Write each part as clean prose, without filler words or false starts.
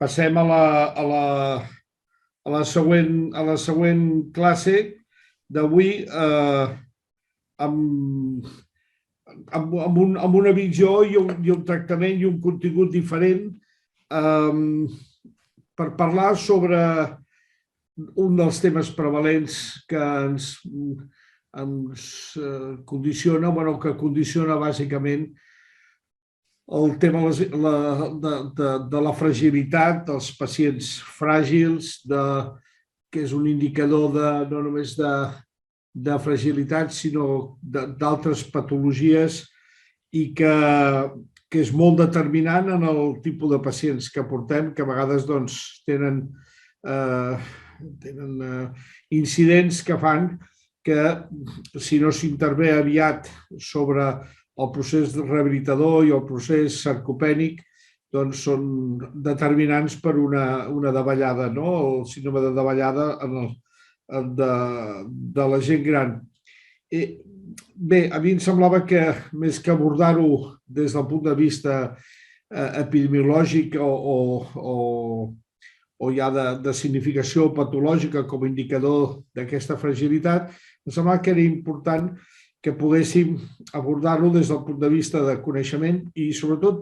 passem a la següent classe d'avui amb una visió i un tractament i un contingut diferent per parlar sobre un dels temes prevalents que ens condiciona, que condiciona bàsicament el tema de la fragilitat dels pacients fràgils, que és un indicador no només de fragilitat, sinó d'altres patologies i que és molt determinant en el tipus de pacients que portem, que a vegades tenen incidents que fan que, si no s'intervé aviat sobre el procés rehabilitador i el procés sarcopènic, són determinants per una davallada, el síndrome de davallada de la gent gran. Bé, a mi em semblava que, més que abordar-ho des del punt de vista epidemiològic o ja de significació patològica com a indicador d'aquesta fragilitat, em semblava que era important que poguéssim abordar-lo des del punt de vista de coneixement i sobretot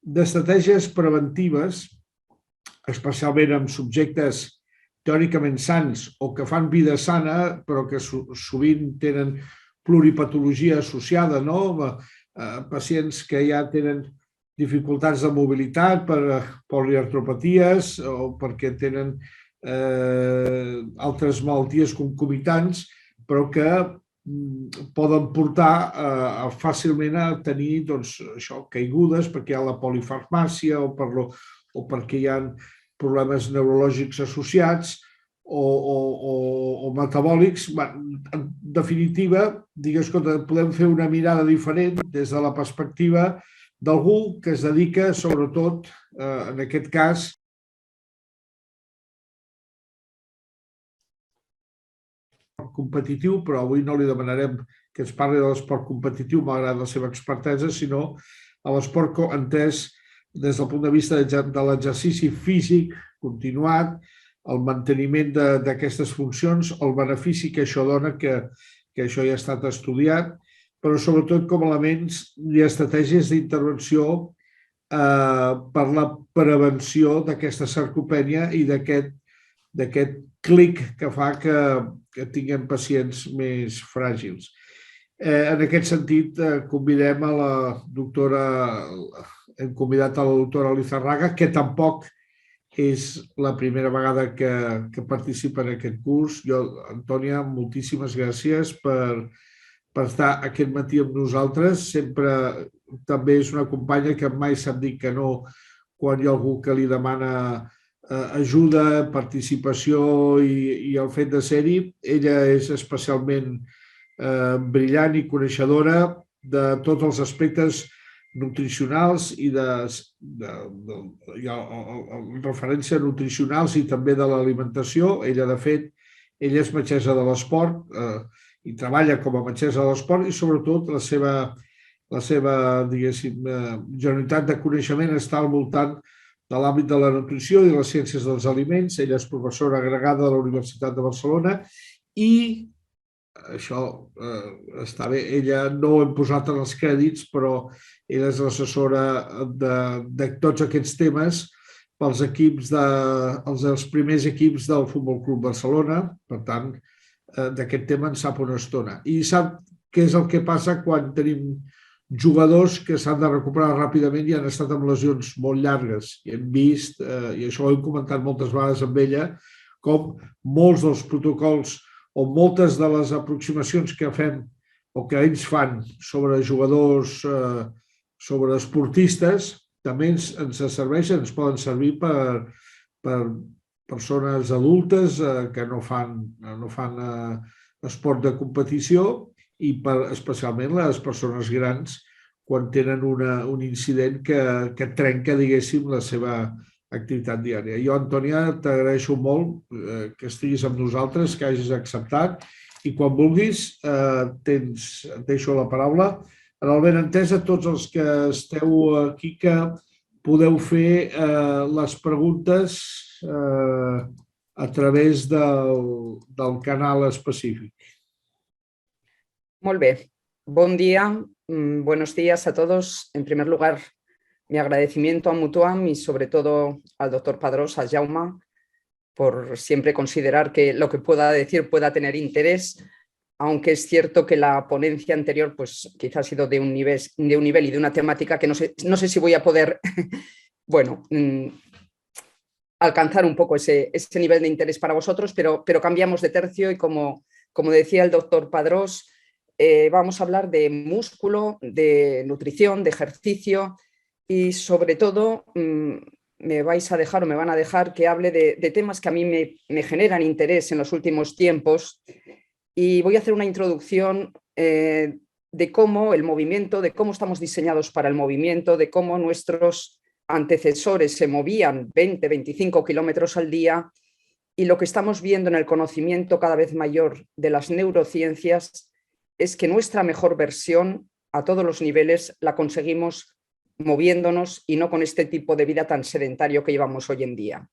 d'estratègies preventives, especialment amb subjectes teòricament sans o que fan vida sana, però que sovint tenen pluripatologia associada, pacients que ja tenen dificultats de mobilitat per poliartropaties o perquè tenen altres malalties concomitants, però que poden portar fàcilment a tenir caigudes perquè hi ha la polifarmàcia o perquè hi ha problemes neurològics associats o metabòlics. En definitiva, podem fer una mirada diferent des de la perspectiva d'algú que es dedica, sobretot, en aquest cas, competitiu, però avui no li demanarem que ens parli de l'esport competitiu, malgrat la seva expertesa, sinó a l'esport entès des del punt de vista de l'exercici físic continuat, el manteniment d'aquestes funcions, el benefici que això dona, que això ja ha estat estudiat, però sobretot com a elements i estratègies d'intervenció per la prevenció d'aquesta sarcopènia i d'aquest clic que fa que tinguem pacients més fràgils. En aquest sentit, convidem a la doctora, hem convidat a la doctora Lizarraga, que tampoc és la primera vegada que participa en aquest curs. Antònia, moltíssimes gràcies per estar aquest matí amb nosaltres. Sempre també és una companya que mai sap dir que no quan hi ha algú que li demana ajuda, participació i el fet de ser-hi. Ella és especialment brillant i coneixedora de tots els aspectes nutricionals i de referència a nutricionals i també de l'alimentació. Ella, de fet, ella és metgessa de l'esport i treballa com a metgessa de l'esport i sobretot la seva genuïnitat de coneixement està al voltant de l'àmbit de la nutrició i de les ciències dels aliments. Ella és professora agregada de la Universitat de Barcelona i això està bé, ella no ho hem posat en els crèdits, però ella és l'assessora de tots aquests temes pels els primers equips del Futbol Club Barcelona. Per tant, d'aquest tema en sap una estona. I sap què és el que passa quan tenim jugadors que s'han de recuperar ràpidament i han estat amb lesions molt llargues. I hem vist, i això ho hem comentat moltes vegades amb ella, com molts dels protocols o moltes de les aproximacions que fem o que ells fan sobre jugadors, sobre esportistes, també ens serveixen, ens poden servir per persones adultes que no fan esport de competició i especialment les persones grans quan tenen un incident que trenca, diguéssim, la seva activitat diària. Jo, Antònia, t'agraeixo molt que estiguis amb nosaltres, que hagis acceptat i quan vulguis et deixo la paraula. En el benentès a tots els que esteu aquí que podeu fer les preguntes a través del canal específic. Molt bé. Buen día, buenos días a todos. En primer lugar, mi agradecimiento a Mutuam y sobre todo al doctor Padrós, a Jaume, por siempre considerar que lo que pueda decir pueda tener interés, aunque es cierto que la ponencia anterior pues quizá ha sido de un nivel y de una temática que no sé si voy a poder bueno, alcanzar un poco ese nivel de interés para vosotros, pero cambiamos de tercio y como decía el doctor Padrós, vamos a hablar de músculo, de nutrición, de ejercicio y sobre todo me vais a dejar o me van a dejar que hable de temas que a mí me generan interés en los últimos tiempos y voy a hacer una introducción de cómo el movimiento, de cómo estamos diseñados para el movimiento, de cómo nuestros antecesores se movían 20, 25 kilómetros al día y lo que estamos viendo en el conocimiento cada vez mayor de las neurociencias es que nuestra mejor versión a todos los niveles la conseguimos moviéndonos y no con este tipo de vida tan sedentario que llevamos hoy en día.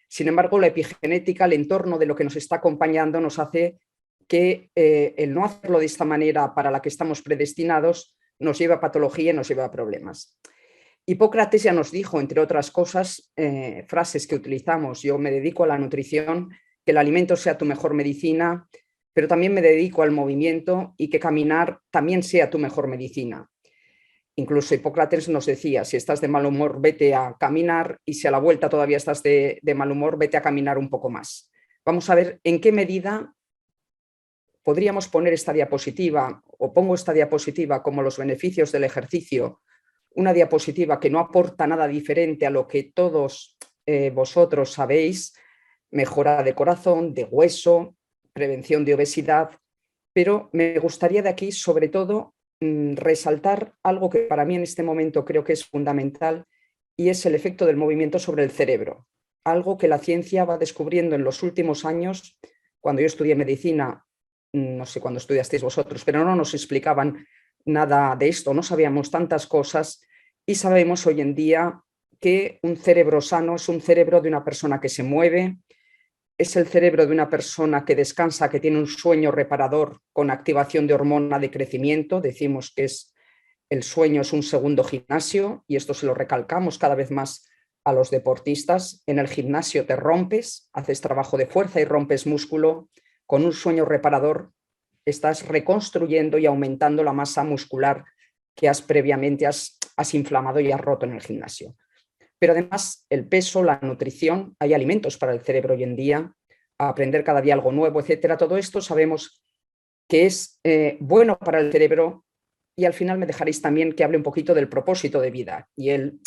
Sin embargo, la epigenética, el entorno de lo que nos está acompañando, nos hace que el no hacerlo de esta manera para la que estamos predestinados nos lleva a patología y nos lleva a problemas. Hipócrates ya nos dijo, entre otras cosas, frases que utilizamos: yo me dedico a la nutrición, que el alimento sea tu mejor medicina, pero también me dedico al movimiento y que caminar también sea tu mejor medicina. Incluso Hipócrates nos decía, si estás de mal humor, vete a caminar, y si a la vuelta todavía estás de mal humor, vete a caminar un poco más. Vamos a ver en qué medida podríamos poner esta diapositiva, o pongo esta diapositiva como los beneficios del ejercicio, una diapositiva que no aporta nada diferente a lo que todos vosotros sabéis: mejora de corazón, de hueso, prevención de obesidad, pero me gustaría de aquí sobre todo resaltar algo que para mí en este momento creo que es fundamental, y es el efecto del movimiento sobre el cerebro, algo que la ciencia va descubriendo en los últimos años. Cuando yo estudié medicina, no sé cuándo estudiasteis vosotros, pero no nos explicaban nada de esto, no sabíamos tantas cosas, y sabemos hoy en día que un cerebro sano es un cerebro de una persona que se mueve, es el cerebro de una persona que descansa, que tiene un sueño reparador con activación de hormona de crecimiento. Decimos que el sueño es un segundo gimnasio, y esto se lo recalcamos cada vez más a los deportistas. En el gimnasio te rompes, haces trabajo de fuerza y rompes músculo. Con un sueño reparador estás reconstruyendo y aumentando la masa muscular que previamente has inflamado y has roto en el gimnasio. Pero además el peso, la nutrición, hay alimentos para el cerebro hoy en día, aprender cada día algo nuevo, etcétera. Todo esto sabemos que es bueno para el cerebro, y al final me dejaréis también que hable un poquito del propósito de vida y el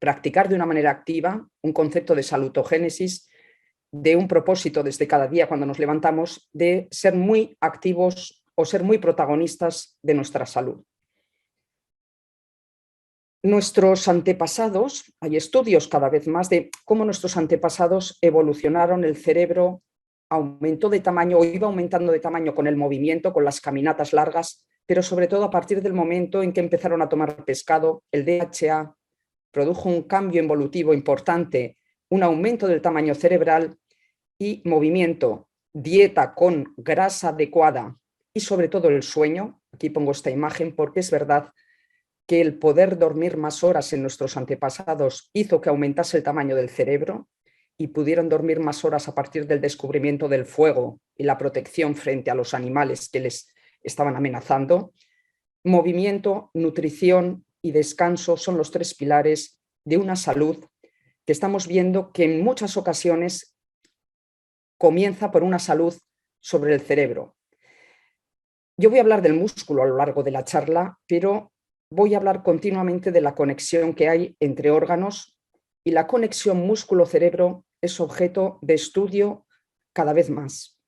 practicar de una manera activa un concepto de salutogénesis, de un propósito desde cada día cuando nos levantamos, de ser muy activos o ser muy protagonistas de nuestra salud. Nuestros antepasados, hay estudios cada vez más de cómo nuestros antepasados evolucionaron, el cerebro aumentó de tamaño o iba aumentando de tamaño con el movimiento, con las caminatas largas, pero sobre todo a partir del momento en que empezaron a tomar pescado, el DHA produjo un cambio evolutivo importante, un aumento del tamaño cerebral, y movimiento, dieta con grasa adecuada y sobre todo el sueño. Aquí pongo esta imagen porque es verdad que el poder dormir más horas en nuestros antepasados hizo que aumentase el tamaño del cerebro, y pudieron dormir más horas a partir del descubrimiento del fuego y la protección frente a los animales que les estaban amenazando. Movimiento, nutrición y descanso son los tres pilares de una salud que estamos viendo que en muchas ocasiones comienza por una salud sobre el cerebro. Yo voy a hablar del músculo a lo largo de la charla, pero voy a hablar continuamente de la conexión que hay entre órganos, y la conexión músculo-cerebro es objeto de estudio cada vez más.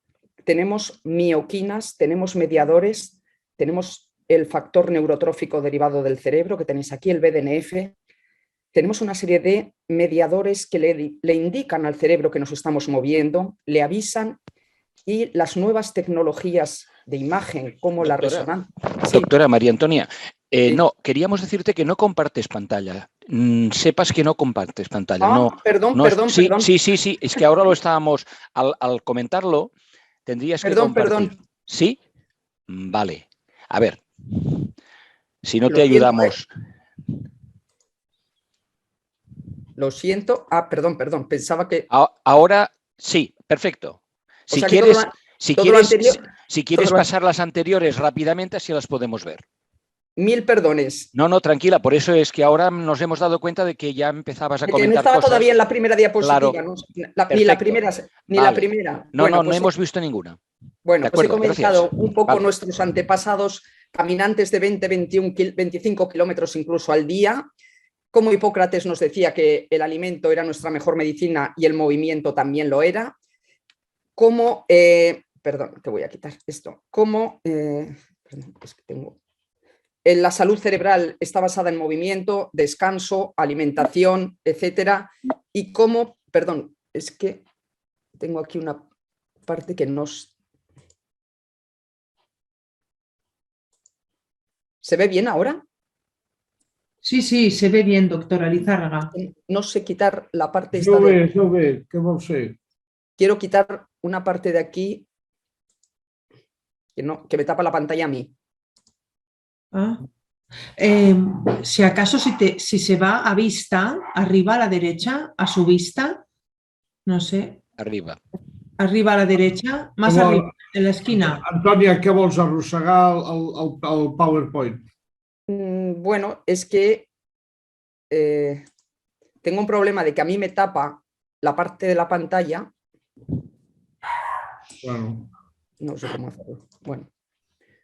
Tenemos mioquinas, tenemos mediadores, tenemos el factor neurotrófico derivado del cerebro, que tenéis aquí, el BDNF. Tenemos una serie de mediadores que le indican al cerebro que nos estamos moviendo, le avisan, y las nuevas tecnologías de imagen como la resonancia. Sí. Doctora María Antonia, no, queríamos decirte que no compartes pantalla. Sepas que no compartes pantalla. Perdón. Sí. Es que ahora lo estábamos, al comentarlo, tendrías que compartir. Perdón. ¿Sí? Vale. A ver, si no Lo te siento, ayudamos. Lo siento. Perdón. Pensaba que... Ahora sí, perfecto. Si sea, quieres, si quieres todo pasar las anteriores rápidamente, así las podemos ver. Mil perdones. No, tranquila, por eso es que ahora nos hemos dado cuenta de que ya empezabas a comentar no estaba cosas. todavía en la primera diapositiva, Claro. ¿no? Ni la primera. No hemos visto ninguna. Bueno, pues he comentado un poco Vale. Nuestros antepasados, caminantes de 20, 21, 25 kilómetros incluso al día. Como Hipócrates nos decía que el alimento era nuestra mejor medicina y el movimiento también lo era. Como, perdón, te voy a quitar esto. Como, la salud cerebral está basada en movimiento, descanso, alimentación, etcétera. Y cómo, perdón, es que tengo aquí una parte que nos... ¿Se ve bien ahora? Sí, se ve bien, doctora Lizárraga. No sé quitar la parte esta Jo bé, què vol ser? Quiero quitar una parte de aquí que me tapa la pantalla a mí. Si acaso si se va a vista, arriba a la derecha, a su vista, no sé. Arriba a la derecha, más arriba, en la esquina. Antònia, què vols, arrossegar el PowerPoint? Bueno, es que tengo un problema de que a mí me tapa la parte de la pantalla. Bueno. No sé cómo hacerlo. Bueno,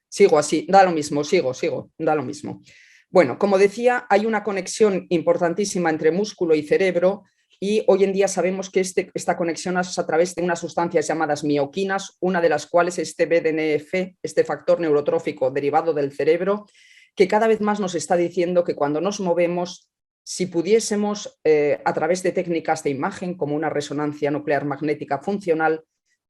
sigo así, da lo mismo, sigo, da lo mismo. Bueno, como decía, hay una conexión importantísima entre músculo y cerebro y hoy en día sabemos que esta conexión es a través de unas sustancias llamadas mioquinas, una de las cuales este BDNF, este factor neurotrófico derivado del cerebro, que cada vez más nos está diciendo que cuando nos movemos, si pudiésemos, a través de técnicas de imagen como una resonancia nuclear magnética funcional,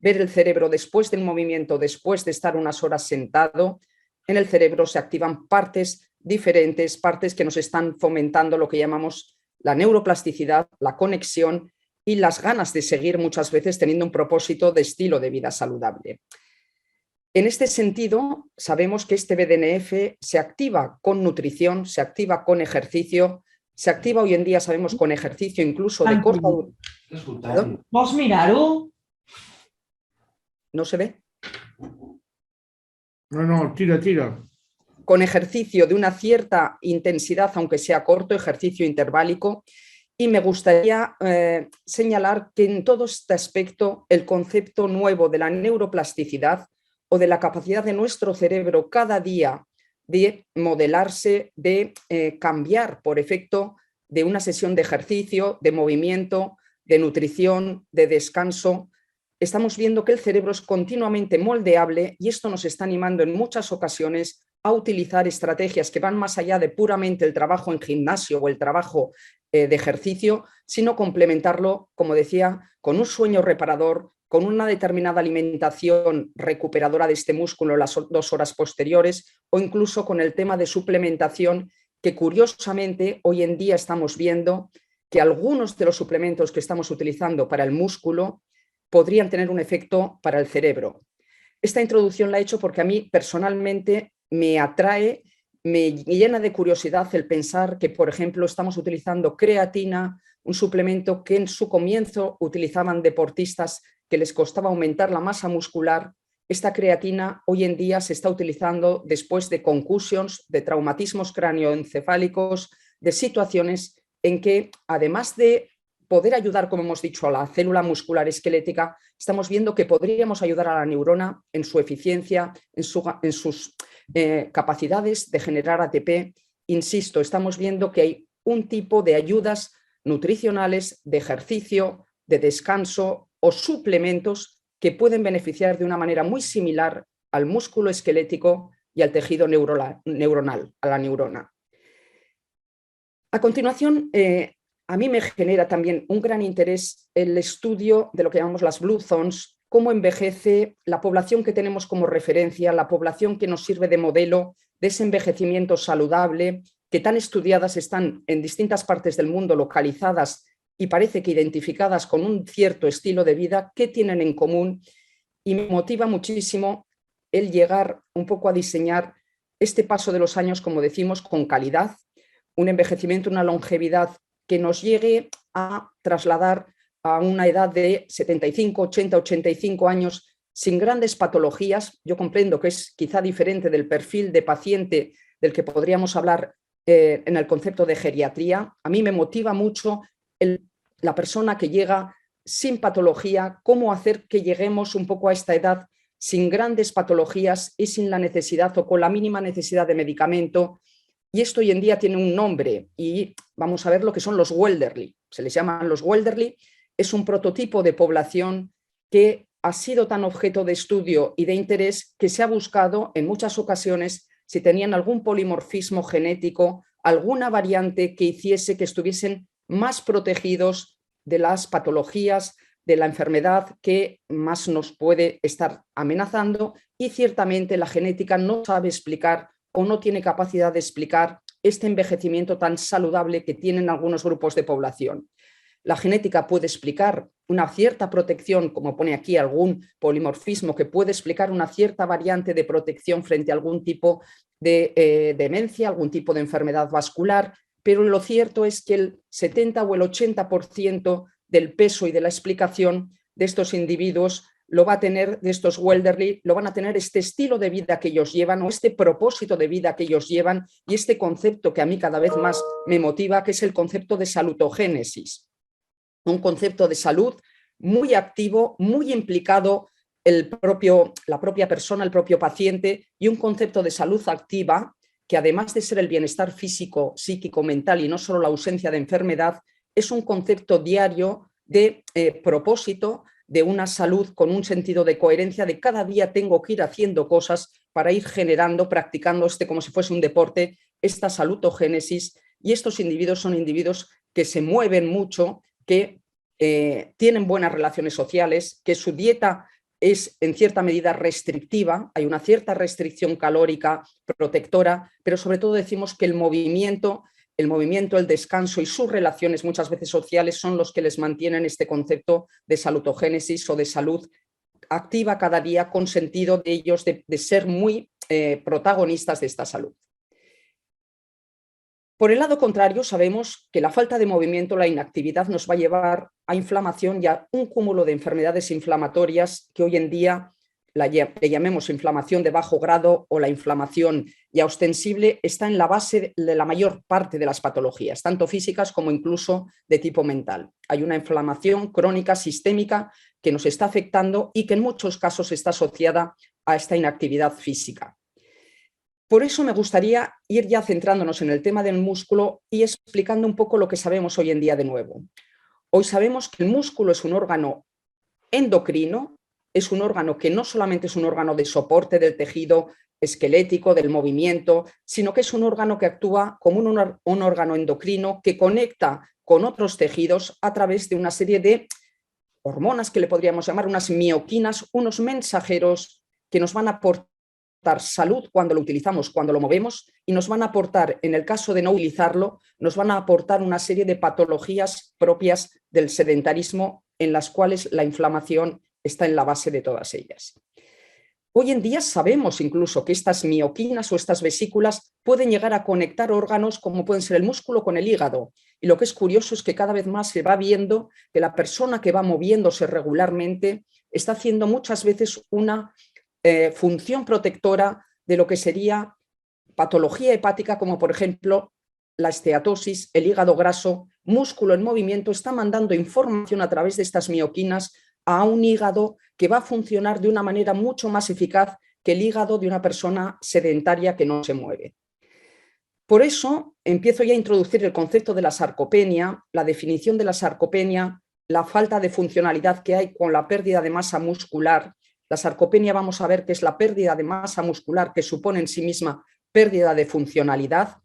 ver el cerebro después del movimiento, después de estar unas horas sentado, en el cerebro se activan partes diferentes, partes que nos están fomentando lo que llamamos la neuroplasticidad, la conexión y las ganas de seguir muchas veces teniendo un propósito de estilo de vida saludable. En este sentido, sabemos que este BDNF se activa con nutrición, se activa con ejercicio, se activa hoy en día, sabemos, con ejercicio incluso de corta duración. ¿Vos mirar-ho? ¿No se ve? No, tira. Con ejercicio de una cierta intensidad, aunque sea corto, ejercicio interválico. Y me gustaría señalar que en todo este aspecto el concepto nuevo de la neuroplasticidad o de la capacidad de nuestro cerebro cada día de modelarse, de cambiar por efecto de una sesión de ejercicio, de movimiento, de nutrición, de descanso. Estamos viendo que el cerebro es continuamente moldeable y esto nos está animando en muchas ocasiones a utilizar estrategias que van más allá de puramente el trabajo en gimnasio o el trabajo de ejercicio, sino complementarlo, como decía, con un sueño reparador, con una determinada alimentación recuperadora de este músculo las 2 horas posteriores o incluso con el tema de suplementación que curiosamente hoy en día estamos viendo que algunos de los suplementos que estamos utilizando para el músculo podrían tener un efecto para el cerebro. Esta introducción la he hecho porque a mí personalmente me atrae, me llena de curiosidad el pensar que, por ejemplo, estamos utilizando creatina, un suplemento que en su comienzo utilizaban deportistas que les costaba aumentar la masa muscular. Esta creatina hoy en día se está utilizando después de concussions, de traumatismos cráneoencefálicos, de situaciones en que, además de poder ayudar, como hemos dicho, a la célula muscular esquelética, estamos viendo que podríamos ayudar a la neurona en su eficiencia, en sus capacidades de generar ATP. Insisto, estamos viendo que hay un tipo de ayudas nutricionales, de ejercicio, de descanso o suplementos que pueden beneficiar de una manera muy similar al músculo esquelético y al tejido neuronal, a la neurona. A continuación, a mí me genera también un gran interés el estudio de lo que llamamos las Blue Zones, cómo envejece la población que tenemos como referencia, la población que nos sirve de modelo de ese envejecimiento saludable, que tan estudiadas están en distintas partes del mundo, localizadas y parece que identificadas con un cierto estilo de vida, ¿qué tienen en común? Y me motiva muchísimo el llegar un poco a diseñar este paso de los años, como decimos, con calidad, un envejecimiento, una longevidad que nos llegue a trasladar a una edad de 75, 80, 85 años sin grandes patologías. Yo comprendo que es quizá diferente del perfil de paciente del que podríamos hablar en el concepto de geriatría. A mí me motiva mucho la persona que llega sin patología, cómo hacer que lleguemos un poco a esta edad sin grandes patologías y sin la necesidad o con la mínima necesidad de medicamento. Y esto hoy en día tiene un nombre y vamos a ver lo que son los Welderly. Se les llaman los Welderly. Es un prototipo de población que ha sido tan objeto de estudio y de interés que se ha buscado en muchas ocasiones si tenían algún polimorfismo genético, alguna variante que hiciese que estuviesen más protegidos de las patologías, de la enfermedad que más nos puede estar amenazando, y ciertamente la genética no sabe explicar o no tiene capacidad de explicar este envejecimiento tan saludable que tienen algunos grupos de población. La genética puede explicar una cierta protección, como pone aquí algún polimorfismo, que puede explicar una cierta variante de protección frente a algún tipo de demencia, algún tipo de enfermedad vascular, pero lo cierto es que el 70 o el 80% del peso y de la explicación de estos individuos lo va a tener, de estos Welderly, lo van a tener este estilo de vida que ellos llevan o este propósito de vida que ellos llevan y este concepto que a mí cada vez más me motiva, que es el concepto de salutogénesis. Un concepto de salud muy activo, muy implicado la propia persona, el propio paciente, y un concepto de salud activa que además de ser el bienestar físico, psíquico, mental y no solo la ausencia de enfermedad, es un concepto diario de propósito, de una salud con un sentido de coherencia, de cada día tengo que ir haciendo cosas para ir generando, practicando como si fuese un deporte, esta salutogénesis. Y estos individuos son individuos que se mueven mucho, que tienen buenas relaciones sociales, que su dieta es en cierta medida restrictiva, hay una cierta restricción calórica protectora, pero sobre todo decimos que el movimiento, el descanso y sus relaciones muchas veces sociales son los que les mantienen este concepto de salutogénesis o de salud activa cada día, con sentido de ellos de ser muy protagonistas de esta salud. Por el lado contrario, sabemos que la falta de movimiento, la inactividad, nos va a llevar a inflamación y a un cúmulo de enfermedades inflamatorias que hoy en día le llamemos inflamación de bajo grado o la inflamación ya ostensible, está en la base de la mayor parte de las patologías, tanto físicas como incluso de tipo mental. Hay una inflamación crónica sistémica que nos está afectando y que en muchos casos está asociada a esta inactividad física. Por eso me gustaría ir ya centrándonos en el tema del músculo y explicando un poco lo que sabemos hoy en día de nuevo. Hoy sabemos que el músculo es un órgano endocrino, es un órgano que no solamente es un órgano de soporte del tejido esquelético, del movimiento, sino que es un órgano que actúa como un órgano endocrino que conecta con otros tejidos a través de una serie de hormonas que le podríamos llamar unas mioquinas, unos mensajeros que nos van a aportar salud cuando lo utilizamos, cuando lo movemos, y nos van a aportar, en el caso de no utilizarlo, nos van a aportar una serie de patologías propias del sedentarismo en las cuales la inflamación está en la base de todas ellas. Hoy en día sabemos incluso que estas mioquinas o estas vesículas pueden llegar a conectar órganos como pueden ser el músculo con el hígado. Y lo que es curioso es que cada vez más se va viendo que la persona que va moviéndose regularmente está haciendo muchas veces una función protectora de lo que sería patología hepática, como por ejemplo la esteatosis, el hígado graso, músculo en movimiento, está mandando información a través de estas mioquinas a un hígado que va a funcionar de una manera mucho más eficaz que el hígado de una persona sedentaria que no se mueve. Por eso empiezo ya a introducir el concepto de la sarcopenia, la definición de la sarcopenia, la falta de funcionalidad que hay con la pérdida de masa muscular. La sarcopenia vamos a ver que es la pérdida de masa muscular que supone en sí misma pérdida de funcionalidad,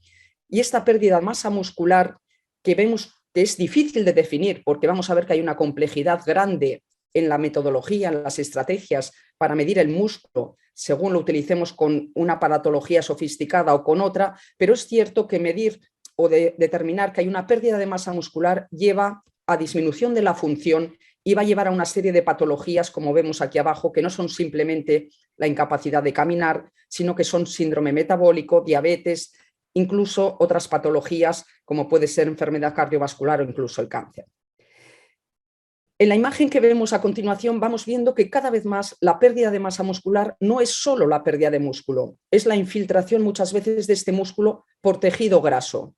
y esta pérdida de masa muscular que vemos que es difícil de definir porque vamos a ver que hay una complejidad grande en la metodología, en las estrategias para medir el músculo, según lo utilicemos con una aparatología sofisticada o con otra, pero es cierto que medir o determinar que hay una pérdida de masa muscular lleva a disminución de la función y va a llevar a una serie de patologías, como vemos aquí abajo, que no son simplemente la incapacidad de caminar, sino que son síndrome metabólico, diabetes, incluso otras patologías como puede ser enfermedad cardiovascular o incluso el cáncer. En la imagen que vemos a continuación vamos viendo que cada vez más la pérdida de masa muscular no es solo la pérdida de músculo, es la infiltración muchas veces de este músculo por tejido graso.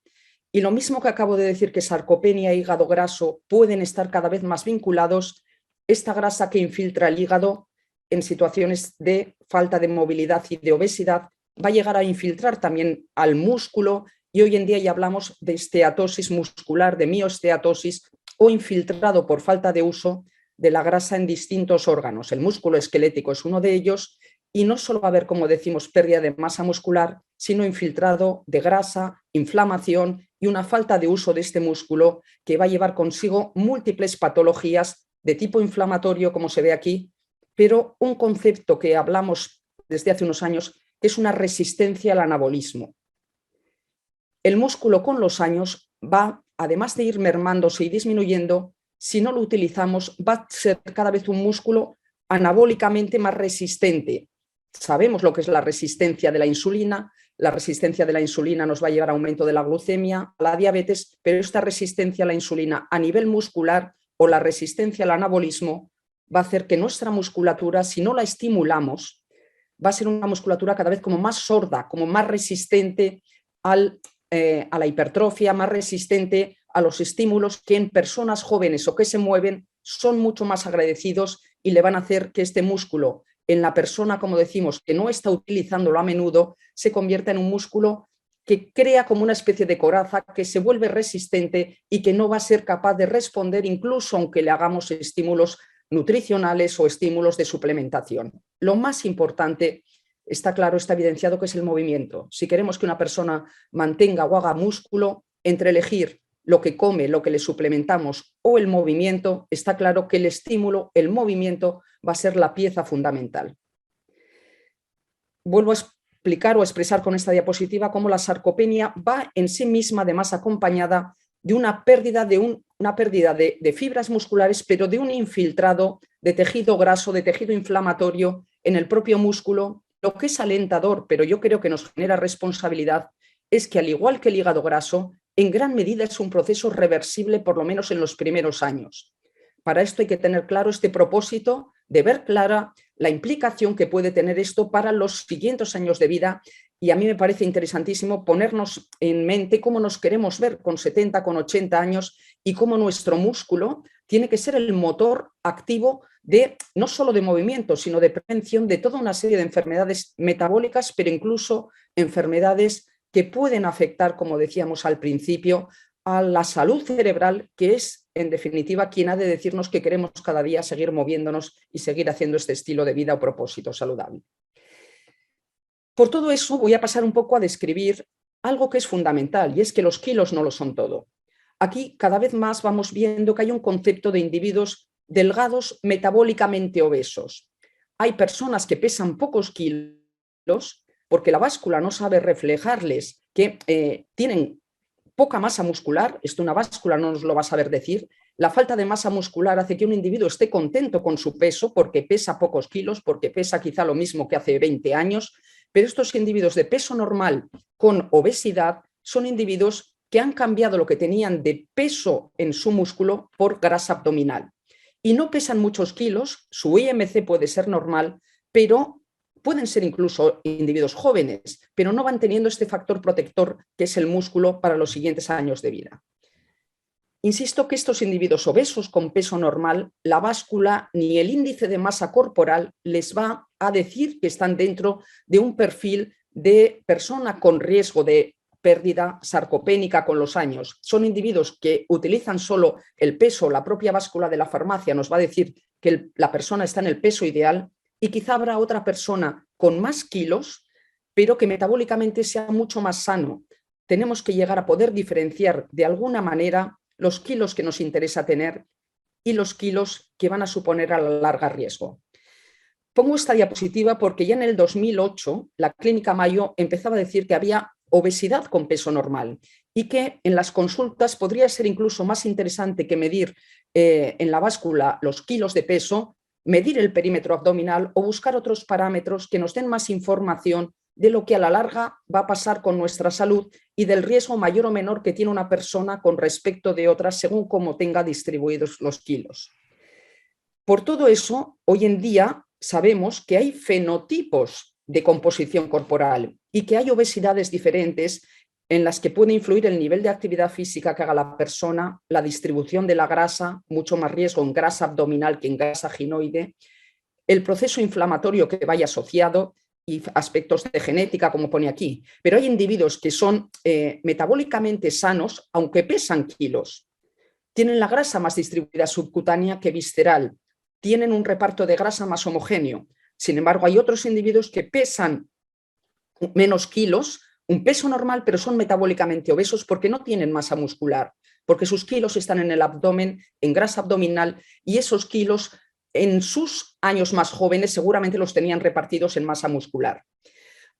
Y lo mismo que acabo de decir que sarcopenia e hígado graso pueden estar cada vez más vinculados, esta grasa que infiltra el hígado en situaciones de falta de movilidad y de obesidad va a llegar a infiltrar también al músculo y hoy en día ya hablamos de esteatosis muscular, de mioesteatosis o infiltrado por falta de uso de la grasa en distintos órganos. El músculo esquelético es uno de ellos y no solo va a haber, como decimos, pérdida de masa muscular, sino infiltrado de grasa, inflamación y una falta de uso de este músculo que va a llevar consigo múltiples patologías de tipo inflamatorio, como se ve aquí, pero un concepto que hablamos desde hace unos años que es una resistencia al anabolismo. El músculo con los años va, además de ir mermándose y disminuyendo, si no lo utilizamos, va a ser cada vez un músculo anabólicamente más resistente. Sabemos lo que es la resistencia de la insulina nos va a llevar a aumento de la glucemia, a la diabetes, pero esta resistencia a la insulina a nivel muscular o la resistencia al anabolismo va a hacer que nuestra musculatura, si no la estimulamos, va a ser una musculatura cada vez como más sorda, como más resistente a la hipertrofia, más resistente a los estímulos que en personas jóvenes o que se mueven son mucho más agradecidos y le van a hacer que este músculo en la persona, como decimos, que no está utilizándolo a menudo, se convierta en un músculo que crea como una especie de coraza, que se vuelve resistente y que no va a ser capaz de responder incluso aunque le hagamos estímulos nutricionales o estímulos de suplementación. Lo más importante, está claro, está evidenciado que es el movimiento. Si queremos que una persona mantenga o haga músculo, entre elegir lo que come, lo que le suplementamos o el movimiento, está claro que el estímulo, el movimiento, va a ser la pieza fundamental. Vuelvo a explicar o expresar con esta diapositiva cómo la sarcopenia va en sí misma además acompañada de una pérdida de fibras musculares, pero de un infiltrado de tejido graso, de tejido inflamatorio en el propio músculo. Lo que es alentador, pero yo creo que nos genera responsabilidad, es que al igual que el hígado graso, en gran medida es un proceso reversible, por lo menos en los primeros años. Para esto hay que tener claro este propósito de ver clara la implicación que puede tener esto para los siguientes años de vida. Y a mí me parece interesantísimo ponernos en mente cómo nos queremos ver con 70, con 80 años y cómo nuestro músculo tiene que ser el motor activo de no solo de movimiento, sino de prevención de toda una serie de enfermedades metabólicas, pero incluso enfermedades que pueden afectar, como decíamos al principio, a la salud cerebral, que es, en definitiva, quien ha de decirnos que queremos cada día seguir moviéndonos y seguir haciendo este estilo de vida o propósito saludable. Por todo eso voy a pasar un poco a describir algo que es fundamental, y es que los kilos no lo son todo. Aquí cada vez más vamos viendo que hay un concepto de individuos delgados metabólicamente obesos. Hay personas que pesan pocos kilos porque la báscula no sabe reflejarles que tienen poca masa muscular. Esto una báscula no nos lo va a saber decir. La falta de masa muscular hace que un individuo esté contento con su peso porque pesa pocos kilos, porque pesa quizá lo mismo que hace 20 años, pero estos individuos de peso normal con obesidad son individuos que han cambiado lo que tenían de peso en su músculo por grasa abdominal. Y no pesan muchos kilos, su IMC puede ser normal, pero pueden ser incluso individuos jóvenes, pero no van teniendo este factor protector que es el músculo para los siguientes años de vida. Insisto que estos individuos obesos con peso normal, la báscula ni el índice de masa corporal les va a decir que están dentro de un perfil de persona con riesgo de pérdida sarcopénica con los años. Son individuos que utilizan solo el peso, la propia báscula de la farmacia nos va a decir que la persona está en el peso ideal y quizá habrá otra persona con más kilos, pero que metabólicamente sea mucho más sano. Tenemos que llegar a poder diferenciar de alguna manera los kilos que nos interesa tener y los kilos que van a suponer a la larga riesgo. Pongo esta diapositiva porque ya en el 2008 la Clínica Mayo empezaba a decir que había obesidad con peso normal y que en las consultas podría ser incluso más interesante que medir en la báscula los kilos de peso, medir el perímetro abdominal o buscar otros parámetros que nos den más información de lo que a la larga va a pasar con nuestra salud y del riesgo mayor o menor que tiene una persona con respecto de otras según cómo tenga distribuidos los kilos. Por todo eso, hoy en día sabemos que hay fenotipos de composición corporal y que hay obesidades diferentes en las que puede influir el nivel de actividad física que haga la persona, la distribución de la grasa, mucho más riesgo en grasa abdominal que en grasa ginoide, el proceso inflamatorio que vaya asociado y aspectos de genética, como pone aquí. Pero hay individuos que son metabólicamente sanos, aunque pesan kilos. Tienen la grasa más distribuida subcutánea que visceral. Tienen un reparto de grasa más homogéneo. Sin embargo, hay otros individuos que pesan menos kilos, un peso normal, pero son metabólicamente obesos porque no tienen masa muscular, porque sus kilos están en el abdomen, en grasa abdominal, y esos kilos en sus años más jóvenes seguramente los tenían repartidos en masa muscular.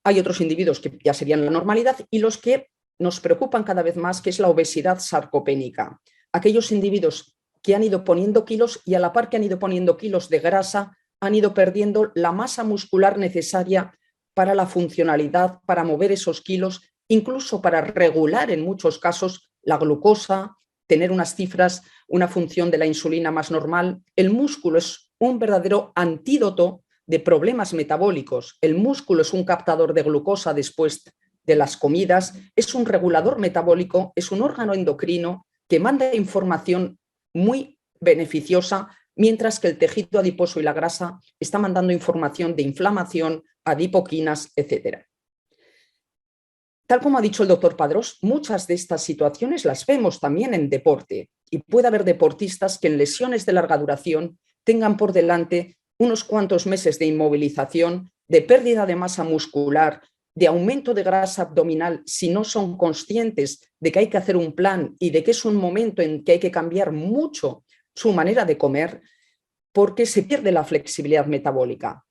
Hay otros individuos que ya serían la normalidad y los que nos preocupan cada vez más, que es la obesidad sarcopénica. Aquellos individuos que han ido poniendo kilos y a la par que han ido poniendo kilos de grasa, han ido perdiendo la masa muscular necesaria para la funcionalidad, para mover esos kilos, incluso para regular en muchos casos la glucosa, tener unas cifras, una función de la insulina más normal. El músculo es un verdadero antídoto de problemas metabólicos. El músculo es un captador de glucosa después de las comidas, es un regulador metabólico, es un órgano endocrino que manda información muy beneficiosa, mientras que el tejido adiposo y la grasa está mandando información de inflamación, adipoquinas, etc. Tal como ha dicho el doctor Padrós, muchas de estas situaciones las vemos también en deporte y puede haber deportistas que en lesiones de larga duración tengan por delante unos cuantos meses de inmovilización, de pérdida de masa muscular, de aumento de grasa abdominal si no son conscientes de que hay que hacer un plan y de que es un momento en que hay que cambiar mucho su manera de comer, porque se pierde la flexibilidad metabólica.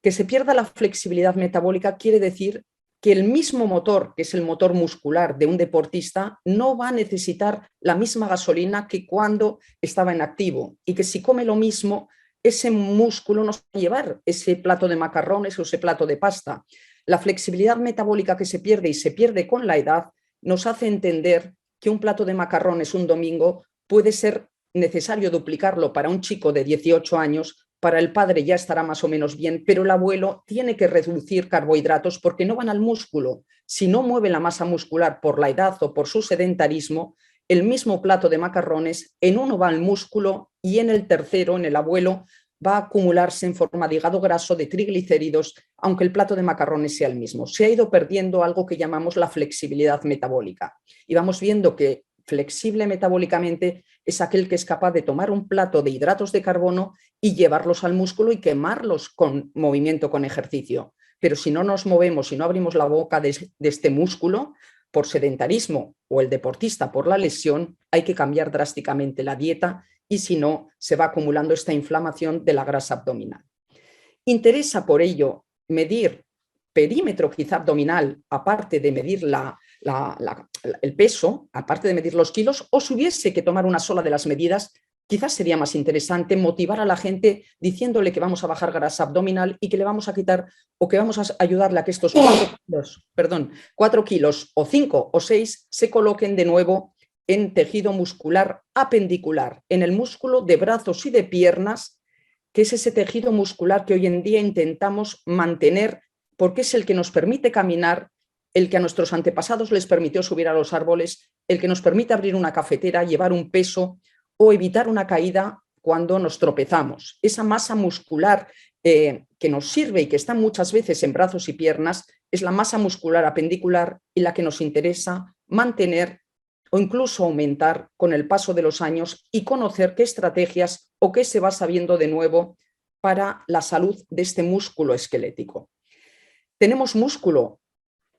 Que se pierda la flexibilidad metabólica quiere decir que el mismo motor, que es el motor muscular de un deportista, no va a necesitar la misma gasolina que cuando estaba en activo, y que si come lo mismo, ese músculo no va a llevar ese plato de macarrones o ese plato de pasta. La flexibilidad metabólica que se pierde y se pierde con la edad nos hace entender que un plato de macarrones un domingo puede ser necesario duplicarlo para un chico de 18 años, para el padre ya estará más o menos bien, pero el abuelo tiene que reducir carbohidratos porque no van al músculo. Si no mueve la masa muscular por la edad o por su sedentarismo, el mismo plato de macarrones en uno va al músculo y en el tercero, en el abuelo, va a acumularse en forma de hígado graso, de triglicéridos, aunque el plato de macarrones sea el mismo. Se ha ido perdiendo algo que llamamos la flexibilidad metabólica. Y vamos viendo que flexible metabólicamente es aquel que es capaz de tomar un plato de hidratos de carbono y llevarlos al músculo y quemarlos con movimiento, con ejercicio. Pero si no nos movemos, si no abrimos la boca de este músculo, por sedentarismo o el deportista por la lesión, hay que cambiar drásticamente la dieta y si no, se va acumulando esta inflamación de la grasa abdominal. Interesa por ello medir perímetro quizá abdominal, aparte de medir el peso, aparte de medir los kilos, o si hubiese que tomar una sola de las medidas, quizás sería más interesante motivar a la gente diciéndole que vamos a bajar grasa abdominal y que le vamos a quitar o que vamos a ayudarle a que estos 4 kilos o 5 o 6 se coloquen de nuevo en tejido muscular apendicular, en el músculo de brazos y de piernas, que es ese tejido muscular que hoy en día intentamos mantener porque es el que nos permite caminar, el que a nuestros antepasados les permitió subir a los árboles, el que nos permite abrir una cafetera, llevar un peso o evitar una caída cuando nos tropezamos. Esa masa muscular que nos sirve y que está muchas veces en brazos y piernas es la masa muscular apendicular y la que nos interesa mantener o incluso aumentar con el paso de los años y conocer qué estrategias o qué se va sabiendo de nuevo para la salud de este músculo esquelético. Tenemos músculo,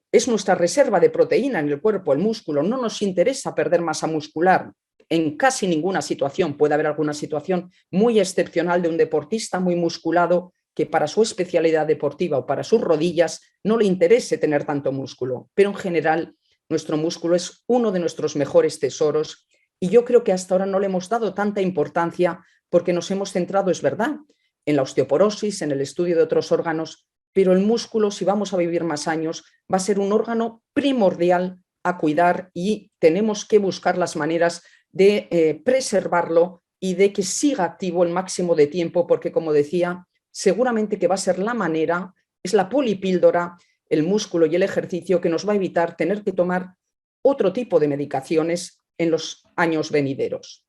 es nuestra reserva de proteína en el cuerpo, el músculo. No nos interesa perder masa muscular en casi ninguna situación. Puede haber alguna situación muy excepcional de un deportista muy musculado que para su especialidad deportiva o para sus rodillas no le interese tener tanto músculo, pero en general nuestro músculo es uno de nuestros mejores tesoros y yo creo que hasta ahora no le hemos dado tanta importancia porque nos hemos centrado, es verdad, en la osteoporosis, en el estudio de otros órganos, pero el músculo, si vamos a vivir más años, va a ser un órgano primordial a cuidar y tenemos que buscar las maneras de preservarlo y de que siga activo el máximo de tiempo, porque como decía, seguramente que va a ser la manera, es la polipíldora, el músculo y el ejercicio que nos va a evitar tener que tomar otro tipo de medicaciones en los años venideros.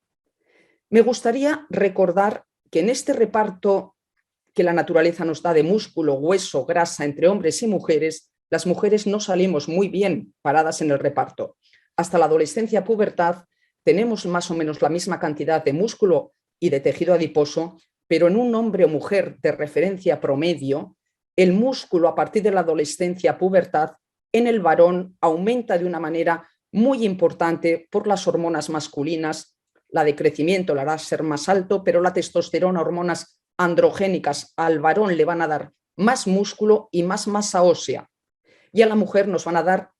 Me gustaría recordar que en este reparto que la naturaleza nos da de músculo, hueso, grasa entre hombres y mujeres, las mujeres no salimos muy bien paradas en el reparto. Hasta la adolescencia, pubertad, tenemos más o menos la misma cantidad de músculo y de tejido adiposo, pero en un hombre o mujer de referencia promedio, el músculo a partir de la adolescencia, pubertad, en el varón aumenta de una manera muy importante por las hormonas masculinas. La de crecimiento la hará ser más alto, pero la testosterona, hormonas androgénicas, al varón le van a dar más músculo y más masa ósea. Y a la mujer nos van a dar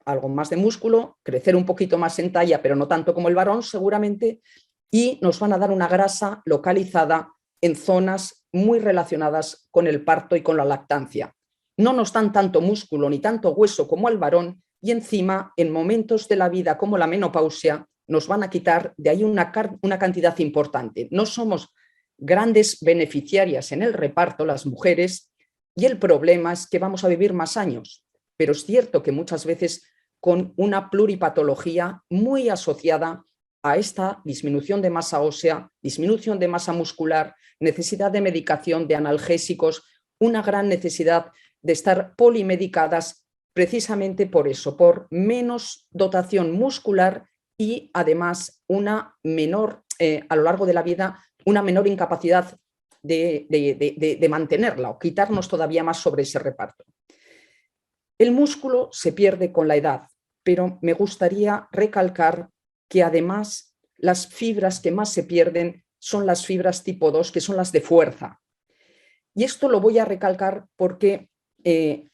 algo más de músculo, crecer un poquito más en talla, pero no tanto como el varón seguramente, y nos van a dar una grasa localizada en zonas muy relacionadas con el parto y con la lactancia. No nos dan tanto músculo ni tanto hueso como al varón y encima en momentos de la vida como la menopausia nos van a quitar de ahí una cantidad importante. No somos grandes beneficiarias en el reparto las mujeres y el problema es que vamos a vivir más años, pero es cierto que muchas veces con una pluripatología muy asociada a esta disminución de masa ósea, disminución de masa muscular, necesidad de medicación, de analgésicos, una gran necesidad de estar polimedicadas precisamente por eso, por menos dotación muscular y además una menor, a lo largo de la vida, una menor incapacidad de mantenerla o quitarnos todavía más sobre ese reparto. El músculo se pierde con la edad, pero me gustaría recalcar que además las fibras que más se pierden son las fibras tipo 2, que son las de fuerza. Y esto lo voy a recalcar porque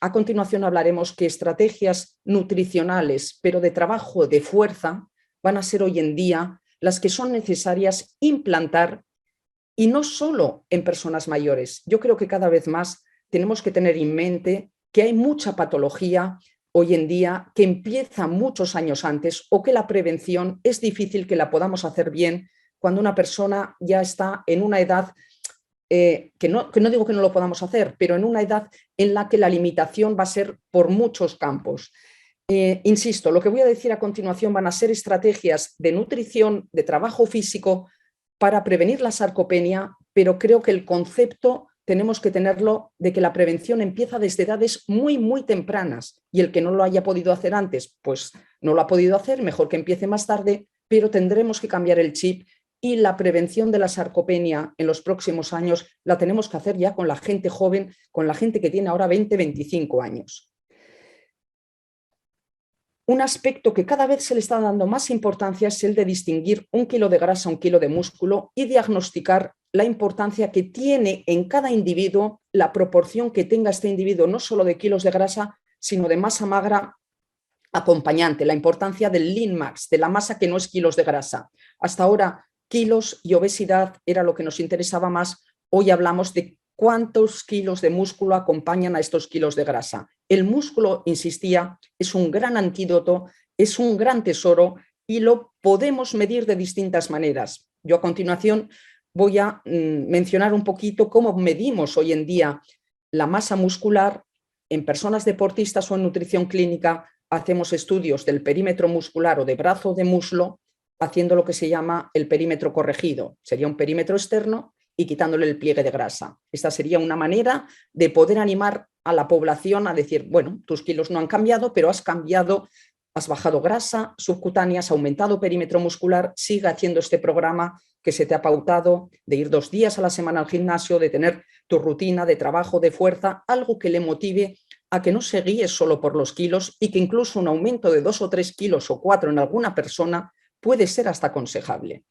a continuación hablaremos que estrategias nutricionales, pero de trabajo de fuerza, van a ser hoy en día las que son necesarias implantar y no solo en personas mayores. Yo creo que cada vez más tenemos que tener en mente que hay mucha patología hoy en día que empieza muchos años antes o que la prevención es difícil que la podamos hacer bien cuando una persona ya está en una edad que no digo que no lo podamos hacer, pero en una edad en la que la limitación va a ser por muchos campos. Insisto, lo que voy a decir a continuación van a ser estrategias de nutrición, de trabajo físico para prevenir la sarcopenia, pero creo que el concepto tenemos que tenerlo de que la prevención empieza desde edades muy, muy tempranas y el que no lo haya podido hacer antes, pues no lo ha podido hacer, mejor que empiece más tarde, pero tendremos que cambiar el chip y la prevención de la sarcopenia en los próximos años la tenemos que hacer ya con la gente joven, con la gente que tiene ahora 20, 25 años. Un aspecto que cada vez se le está dando más importancia es el de distinguir 1 kilo de grasa, 1 kilo de músculo y diagnosticar la importancia que tiene en cada individuo la proporción que tenga este individuo, no solo de kilos de grasa, sino de masa magra acompañante, la importancia del lean mass, de la masa que no es kilos de grasa. Hasta ahora, kilos y obesidad era lo que nos interesaba más. Hoy hablamos de cuántos kilos de músculo acompañan a estos kilos de grasa. El músculo, insistía, es un gran antídoto, es un gran tesoro y lo podemos medir de distintas maneras. Yo a continuación voy a mencionar un poquito cómo medimos hoy en día la masa muscular en personas deportistas o en nutrición clínica. Hacemos estudios del perímetro muscular o de brazo o de muslo haciendo lo que se llama el perímetro corregido. Sería un perímetro externo y quitándole el pliegue de grasa. Esta sería una manera de poder animar a la población a decir, bueno, tus kilos no han cambiado, pero has cambiado, has bajado grasa subcutánea, has aumentado perímetro muscular, sigue haciendo este programa que se te ha pautado de ir 2 días a la semana al gimnasio, de tener tu rutina de trabajo, de fuerza, algo que le motive a que no se guíe solo por los kilos y que incluso un aumento de 2 o 3 kilos o 4 en alguna persona puede ser hasta aconsejable.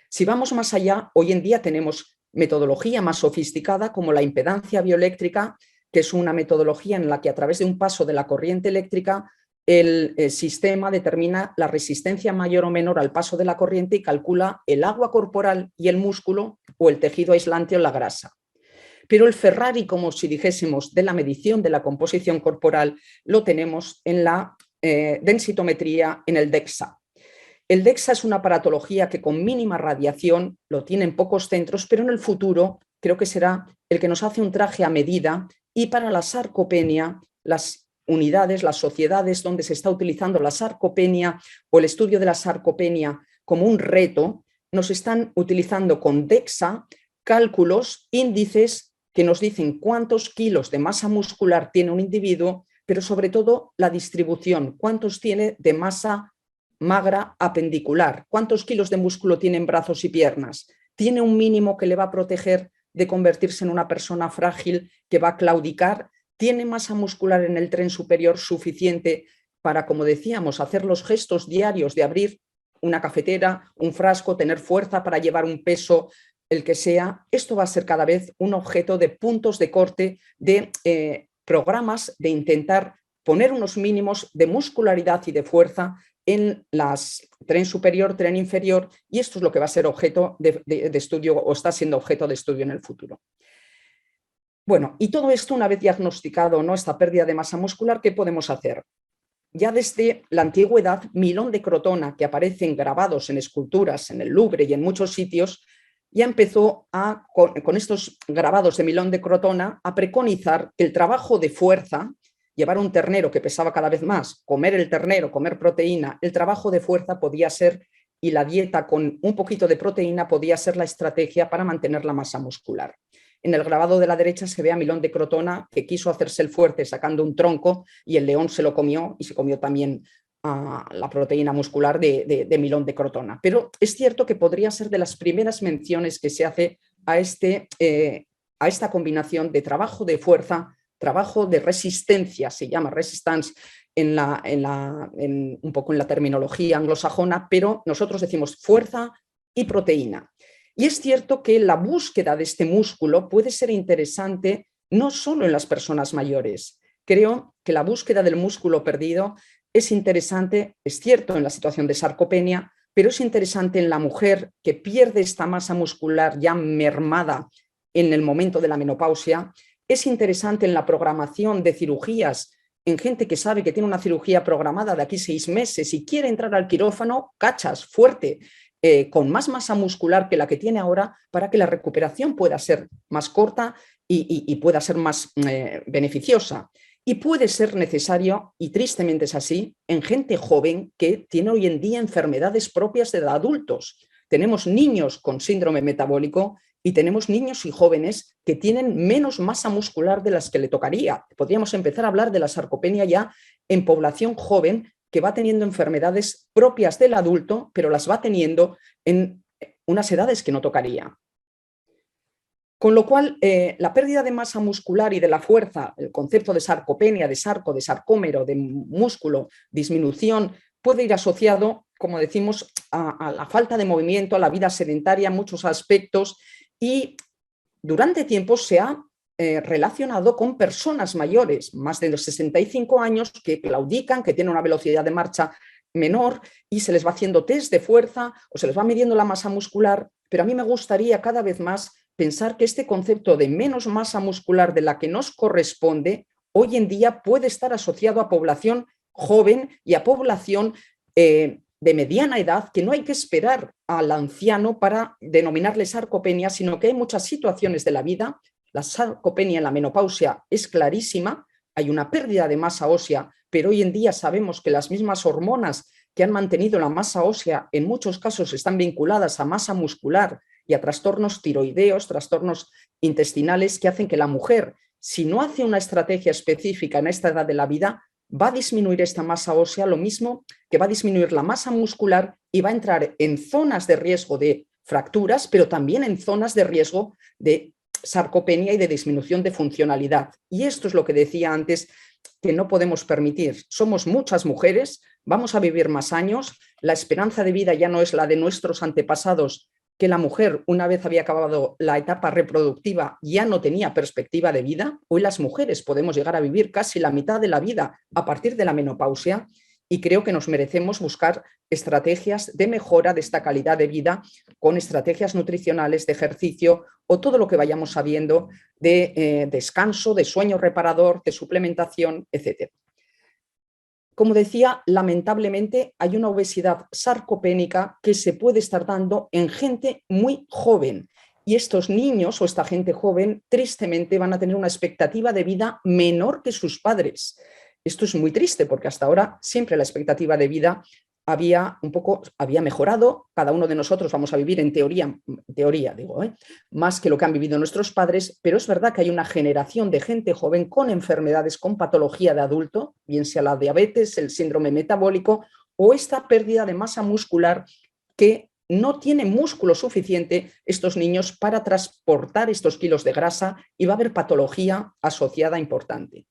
Si vamos más allá, hoy en día tenemos metodología más sofisticada como la impedancia bioeléctrica, que es una metodología en la que a través de un paso de la corriente eléctrica el sistema determina la resistencia mayor o menor al paso de la corriente y calcula el agua corporal y el músculo o el tejido aislante o la grasa. Pero el Ferrari, como si dijésemos, de la medición de la composición corporal, lo tenemos en la densitometría, en el DEXA. El DEXA es una aparatología que con mínima radiación lo tienen pocos centros, pero en el futuro creo que será el que nos hace un traje a medida, y para la sarcopenia, las unidades, las sociedades donde se está utilizando la sarcopenia o el estudio de la sarcopenia como un reto, nos están utilizando con DEXA cálculos, índices que nos dicen cuántos kilos de masa muscular tiene un individuo, pero sobre todo la distribución, cuántos tiene de masa magra apendicular, cuántos kilos de músculo tiene en brazos y piernas, tiene un mínimo que le va a proteger de convertirse en una persona frágil que va a claudicar, tiene masa muscular en el tren superior suficiente para, como decíamos, hacer los gestos diarios de abrir una cafetera, un frasco, tener fuerza para llevar un peso, el que sea. Esto va a ser cada vez un objeto de puntos de corte, de programas de intentar poner unos mínimos de muscularidad y de fuerza en las tren superior, tren inferior, y esto es lo que va a ser objeto de estudio o está siendo objeto de estudio en el futuro. Bueno, y todo esto, una vez diagnosticado, ¿no?, esta pérdida de masa muscular, ¿qué podemos hacer? Ya desde la antigüedad, Milón de Crotona, que aparecen grabados en esculturas en el Louvre y en muchos sitios, ya empezó con estos grabados de Milón de Crotona a preconizar que el trabajo de fuerza, llevar un ternero que pesaba cada vez más, comer el ternero, comer proteína, el trabajo de fuerza podía ser, y la dieta con un poquito de proteína podía ser la estrategia para mantener la masa muscular. En el grabado de la derecha se ve a Milón de Crotona, que quiso hacerse el fuerte sacando un tronco y el león se lo comió, y se comió también la proteína muscular de Milón de Crotona. Pero es cierto que podría ser de las primeras menciones que se hace a esta combinación de trabajo de fuerza, trabajo de resistencia, se llama resistance un poco en la terminología anglosajona, pero nosotros decimos fuerza y proteína. Y es cierto que la búsqueda de este músculo puede ser interesante no solo en las personas mayores. Creo que la búsqueda del músculo perdido es interesante, es cierto, en la situación de sarcopenia, pero es interesante en la mujer que pierde esta masa muscular ya mermada en el momento de la menopausia. Es interesante en la programación de cirugías en gente que sabe que tiene una cirugía programada de aquí 6 meses y quiere entrar al quirófano, cachas, fuerte, con más masa muscular que la que tiene ahora, para que la recuperación pueda ser más corta y pueda ser más beneficiosa. Y puede ser necesario, y tristemente es así, en gente joven que tiene hoy en día enfermedades propias de adultos. Tenemos niños con síndrome metabólico y tenemos niños y jóvenes que tienen menos masa muscular de las que le tocaría. Podríamos empezar a hablar de la sarcopenia ya en población joven, que va teniendo enfermedades propias del adulto, pero las va teniendo en unas edades que no tocaría. Con lo cual, la pérdida de masa muscular y de la fuerza, el concepto de sarcopenia, de sarco, de sarcómero, de músculo, disminución, puede ir asociado, como decimos, a la falta de movimiento, a la vida sedentaria en muchos aspectos, y durante tiempo se ha relacionado con personas mayores, más de los 65 años, que claudican, que tienen una velocidad de marcha menor y se les va haciendo test de fuerza o se les va midiendo la masa muscular, pero a mí me gustaría cada vez más pensar que este concepto de menos masa muscular de la que nos corresponde hoy en día puede estar asociado a población joven y a población de mediana edad, que no hay que esperar al anciano para denominarle sarcopenia, sino que hay muchas situaciones de la vida. La sarcopenia en la menopausia es clarísima, hay una pérdida de masa ósea, pero hoy en día sabemos que las mismas hormonas que han mantenido la masa ósea en muchos casos están vinculadas a masa muscular y a trastornos tiroideos, trastornos intestinales, que hacen que la mujer, si no hace una estrategia específica en esta edad de la vida, va a disminuir esta masa ósea, lo mismo que va a disminuir la masa muscular y va a entrar en zonas de riesgo de fracturas, pero también en zonas de riesgo de sarcopenia y de disminución de funcionalidad. Y esto es lo que decía antes, que no podemos permitir. Somos muchas mujeres, vamos a vivir más años, la esperanza de vida ya no es la de nuestros antepasados que la mujer, una vez había acabado la etapa reproductiva, ya no tenía perspectiva de vida. Hoy las mujeres podemos llegar a vivir casi la mitad de la vida a partir de la menopausia, y creo que nos merecemos buscar estrategias de mejora de esta calidad de vida con estrategias nutricionales, de ejercicio o todo lo que vayamos sabiendo de descanso, de sueño reparador, de suplementación, etc. Como decía, lamentablemente hay una obesidad sarcopénica que se puede estar dando en gente muy joven. Y estos niños o esta gente joven tristemente van a tener una expectativa de vida menor que sus padres. Esto es muy triste porque hasta ahora siempre la expectativa de vida había mejorado. Cada uno de nosotros vamos a vivir en teoría más que lo que han vivido nuestros padres, pero es verdad que hay una generación de gente joven con enfermedades, con patología de adulto, bien sea la diabetes, el síndrome metabólico o esta pérdida de masa muscular, que no tienen músculo suficiente estos niños para transportar estos kilos de grasa, y va a haber patología asociada importante.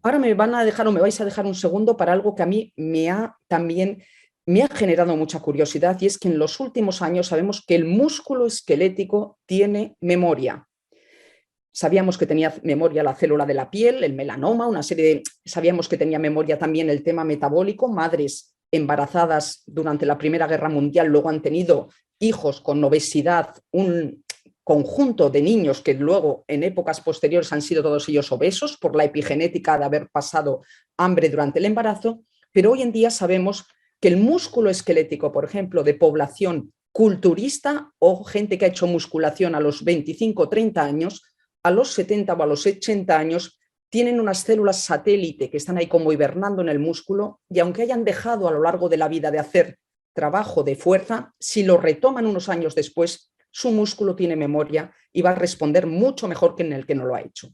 Ahora me vais a dejar un segundo para algo que a mí me ha generado mucha curiosidad, y es que en los últimos años sabemos que el músculo esquelético tiene memoria. Sabíamos que tenía memoria la célula de la piel, el melanoma, sabíamos que tenía memoria también el tema metabólico. Madres embarazadas durante la Primera Guerra Mundial luego han tenido hijos con obesidad, un conjunto de niños que luego en épocas posteriores han sido todos ellos obesos por la epigenética de haber pasado hambre durante el embarazo. Pero hoy en día sabemos que el músculo esquelético, por ejemplo, de población culturista o gente que ha hecho musculación a los 25 o 30 años, a los 70 o a los 80 años, tienen unas células satélite que están ahí como hibernando en el músculo, y aunque hayan dejado a lo largo de la vida de hacer trabajo de fuerza, si lo retoman unos años después, su músculo tiene memoria y va a responder mucho mejor que en el que no lo ha hecho.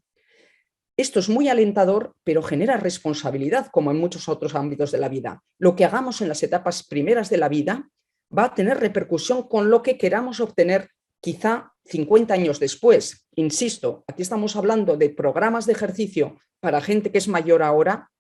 Esto es muy alentador, pero genera responsabilidad, como en muchos otros ámbitos de la vida. Lo que hagamos en las etapas primeras de la vida va a tener repercusión con lo que queramos obtener quizá 50 años después. Insisto, aquí estamos hablando de programas de ejercicio para gente que es mayor ahora,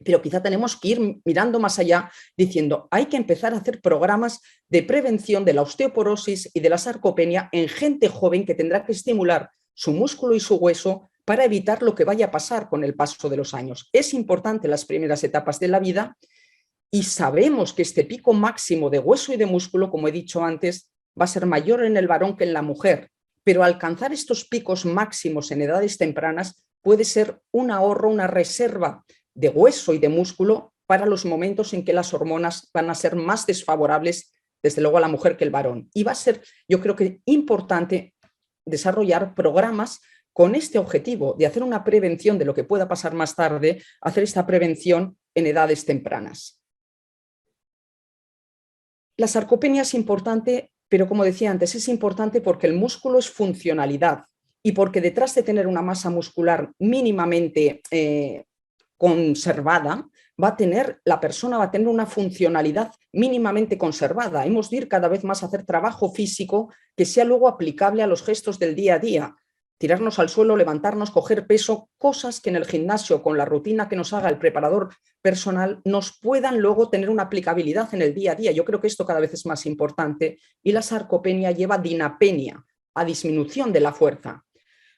pero quizá tenemos que ir mirando más allá, diciendo hay que empezar a hacer programas de prevención de la osteoporosis y de la sarcopenia en gente joven, que tendrá que estimular su músculo y su hueso para evitar lo que vaya a pasar con el paso de los años. Es importante las primeras etapas de la vida, y sabemos que este pico máximo de hueso y de músculo, como he dicho antes, va a ser mayor en el varón que en la mujer, pero alcanzar estos picos máximos en edades tempranas puede ser un ahorro, una reserva de hueso y de músculo para los momentos en que las hormonas van a ser más desfavorables, desde luego a la mujer que el varón. Y va a ser, yo creo que importante desarrollar programas con este objetivo de hacer una prevención de lo que pueda pasar más tarde, hacer esta prevención en edades tempranas. La sarcopenia es importante, pero como decía antes, es importante porque el músculo es funcionalidad, y porque detrás de tener una masa muscular mínimamente conservada, la persona va a tener una funcionalidad mínimamente conservada. Hemos de ir cada vez más a hacer trabajo físico que sea luego aplicable a los gestos del día a día. Tirarnos al suelo, levantarnos, coger peso, cosas que en el gimnasio, con la rutina que nos haga el preparador personal, nos puedan luego tener una aplicabilidad en el día a día. Yo creo que esto cada vez es más importante, y la sarcopenia lleva dinapenia, a disminución de la fuerza.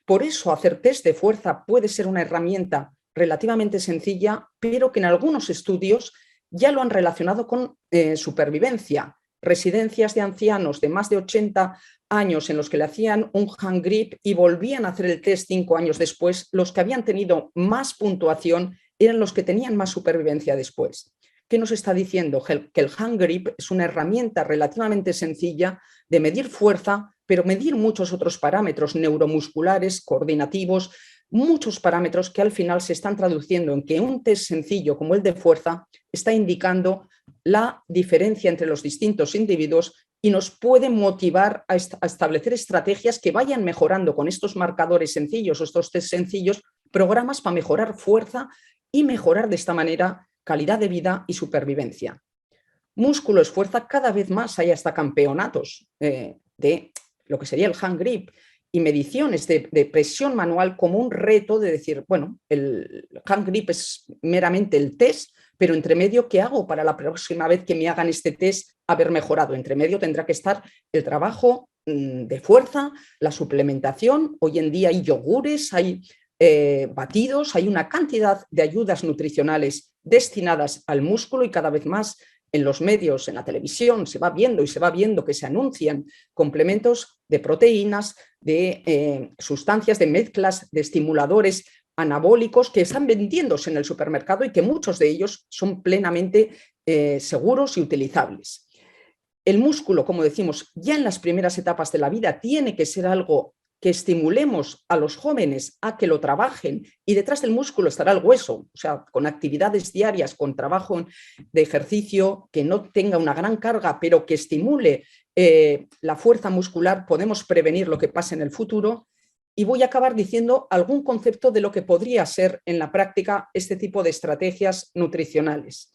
Por eso hacer test de fuerza puede ser una herramienta relativamente sencilla, pero que en algunos estudios ya lo han relacionado con supervivencia. Residencias de ancianos de más de 80 años en los que le hacían un hand grip y volvían a hacer el test 5 años después, los que habían tenido más puntuación eran los que tenían más supervivencia después. ¿Qué nos está diciendo? Que el hand grip es una herramienta relativamente sencilla de medir fuerza, pero medir muchos otros parámetros neuromusculares, coordinativos, muchos parámetros que al final se están traduciendo en que un test sencillo como el de fuerza está indicando la diferencia entre los distintos individuos y nos puede motivar a establecer estrategias que vayan mejorando con estos marcadores sencillos o estos test sencillos, programas para mejorar fuerza y mejorar de esta manera calidad de vida y supervivencia. Músculo es fuerza, cada vez más hay hasta campeonatos de lo que sería el hand grip y mediciones de presión manual como un reto de decir, bueno, el hand grip es meramente el test, pero entre medio, ¿qué hago para la próxima vez que me hagan este test haber mejorado? Entre medio tendrá que estar el trabajo de fuerza, la suplementación. Hoy en día hay yogures, hay batidos, hay una cantidad de ayudas nutricionales destinadas al músculo y cada vez más en los medios, en la televisión, se va viendo que se anuncian complementos de proteínas, de sustancias, de mezclas, de estimuladores anabólicos que están vendiéndose en el supermercado y que muchos de ellos son plenamente seguros y utilizables. El músculo, como decimos, ya en las primeras etapas de la vida tiene que ser algo que estimulemos a los jóvenes a que lo trabajen, y detrás del músculo estará el hueso, o sea, con actividades diarias, con trabajo de ejercicio que no tenga una gran carga, pero que estimule la fuerza muscular, podemos prevenir lo que pase en el futuro. Y voy a acabar diciendo algún concepto de lo que podría ser en la práctica este tipo de estrategias nutricionales.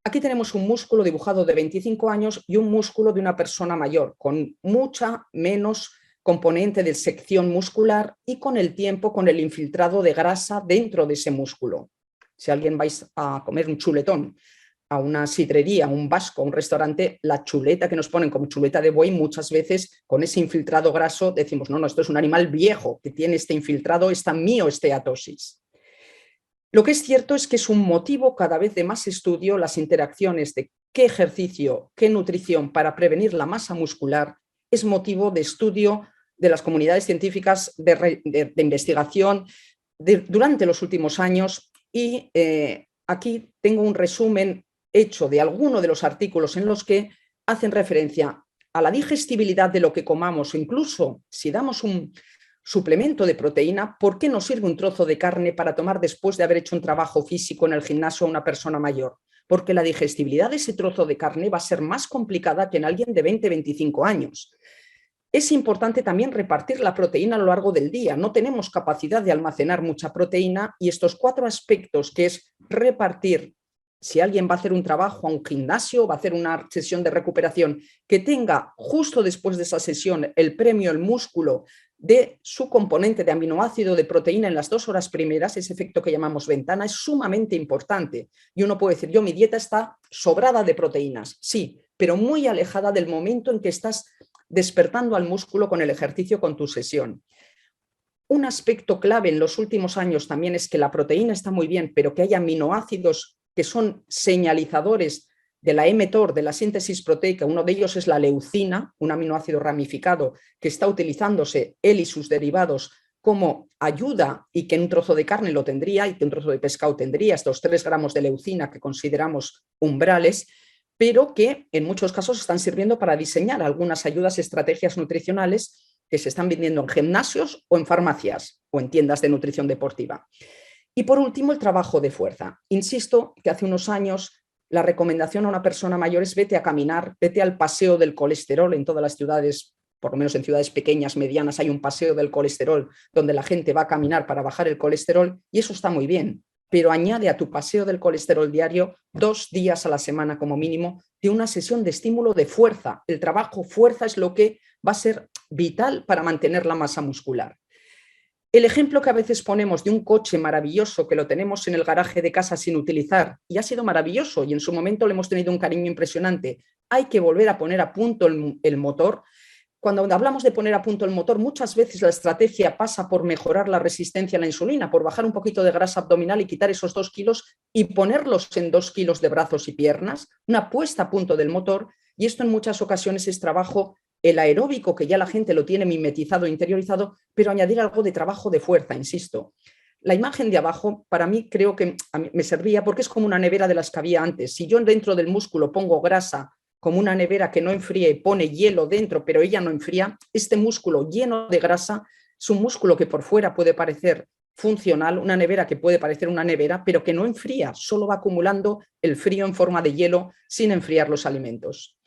Aquí tenemos un músculo dibujado de 25 años y un músculo de una persona mayor, con mucha menos componente de sección muscular y con el tiempo con el infiltrado de grasa dentro de ese músculo. Si alguien vais a comer un chuletón a una sidrería, un vasco, un restaurante, la chuleta que nos ponen como chuleta de buey, muchas veces con ese infiltrado graso decimos, no, esto es un animal viejo que tiene este infiltrado, esta mioesteatosis. Lo que es cierto es que es un motivo cada vez de más estudio las interacciones de qué ejercicio, qué nutrición para prevenir la masa muscular es motivo de estudio de las comunidades científicas de investigación durante los últimos años, y aquí tengo un resumen hecho de alguno de los artículos en los que hacen referencia a la digestibilidad de lo que comamos, o incluso si damos un suplemento de proteína, ¿por qué no sirve un trozo de carne para tomar después de haber hecho un trabajo físico en el gimnasio a una persona mayor? Porque la digestibilidad de ese trozo de carne va a ser más complicada que en alguien de 20-25 años. Es importante también repartir la proteína a lo largo del día. No tenemos capacidad de almacenar mucha proteína, y estos 4 aspectos, que es repartir, si alguien va a hacer un trabajo a un gimnasio, va a hacer una sesión de recuperación, que tenga justo después de esa sesión el premio, el músculo, de su componente de aminoácido de proteína en las 2 horas primeras, ese efecto que llamamos ventana, es sumamente importante. Y uno puede decir, mi dieta está sobrada de proteínas. Sí, pero muy alejada del momento en que estás despertando al músculo con el ejercicio, con tu sesión. Un aspecto clave en los últimos años también es que la proteína está muy bien, pero que haya aminoácidos que son señalizadores de la mTOR, de la síntesis proteica. Uno de ellos es la leucina, un aminoácido ramificado que está utilizándose él y sus derivados como ayuda, y que en un trozo de carne lo tendría, y que un trozo de pescado tendría estos 3 gramos de leucina que consideramos umbrales, pero que en muchos casos están sirviendo para diseñar algunas ayudas, estrategias nutricionales que se están vendiendo en gimnasios o en farmacias o en tiendas de nutrición deportiva. Y por último, el trabajo de fuerza. Insisto que hace unos años la recomendación a una persona mayor es vete a caminar, vete al paseo del colesterol. En todas las ciudades, por lo menos en ciudades pequeñas, medianas, hay un paseo del colesterol donde la gente va a caminar para bajar el colesterol, y eso está muy bien. Pero añade a tu paseo del colesterol diario 2 días a la semana como mínimo de una sesión de estímulo de fuerza. El trabajo fuerza es lo que va a ser vital para mantener la masa muscular. El ejemplo que a veces ponemos de un coche maravilloso que lo tenemos en el garaje de casa sin utilizar, y ha sido maravilloso y en su momento le hemos tenido un cariño impresionante, hay que volver a poner a punto el motor. Cuando hablamos de poner a punto el motor, muchas veces la estrategia pasa por mejorar la resistencia a la insulina, por bajar un poquito de grasa abdominal y quitar esos 2 kilos y ponerlos en 2 kilos de brazos y piernas, una puesta a punto del motor. Y esto en muchas ocasiones es trabajo el aeróbico, que ya la gente lo tiene mimetizado, interiorizado, pero añadir algo de trabajo de fuerza, insisto. La imagen de abajo para mí creo que a mí me servía porque es como una nevera de las que había antes. Si yo dentro del músculo pongo grasa, como una nevera que no enfría y pone hielo dentro, pero ella no enfría, este músculo lleno de grasa es un músculo que por fuera puede parecer funcional, una nevera que puede parecer una nevera, pero que no enfría, solo va acumulando el frío en forma de hielo sin enfriar los alimentos.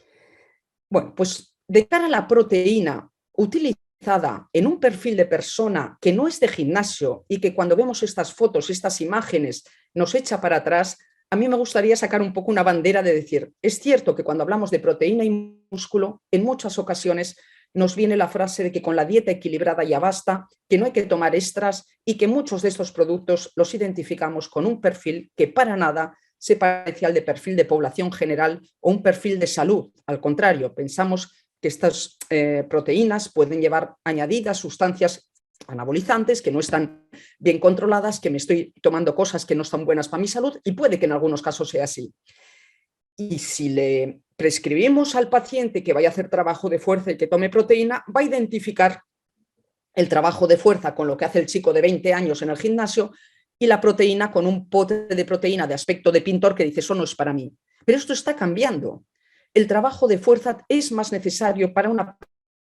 Bueno, pues de cara a la proteína utilizada en un perfil de persona que no es de gimnasio y que cuando vemos estas fotos, estas imágenes, nos echa para atrás, a mí me gustaría sacar un poco una bandera de decir, es cierto que cuando hablamos de proteína y músculo, en muchas ocasiones nos viene la frase de que con la dieta equilibrada ya basta, que no hay que tomar extras, y que muchos de estos productos los identificamos con un perfil que para nada se parece al de perfil de población general o un perfil de salud. Al contrario, pensamos que estas proteínas pueden llevar añadidas sustancias anabolizantes que no están bien controladas, que me estoy tomando cosas que no están buenas para mi salud, y puede que en algunos casos sea así. Y si le prescribimos al paciente que vaya a hacer trabajo de fuerza y que tome proteína, va a identificar el trabajo de fuerza con lo que hace el chico de 20 años en el gimnasio y la proteína con un pote de proteína de aspecto de pintor que dice, eso no es para mí. Pero esto está cambiando. El trabajo de fuerza es más necesario para una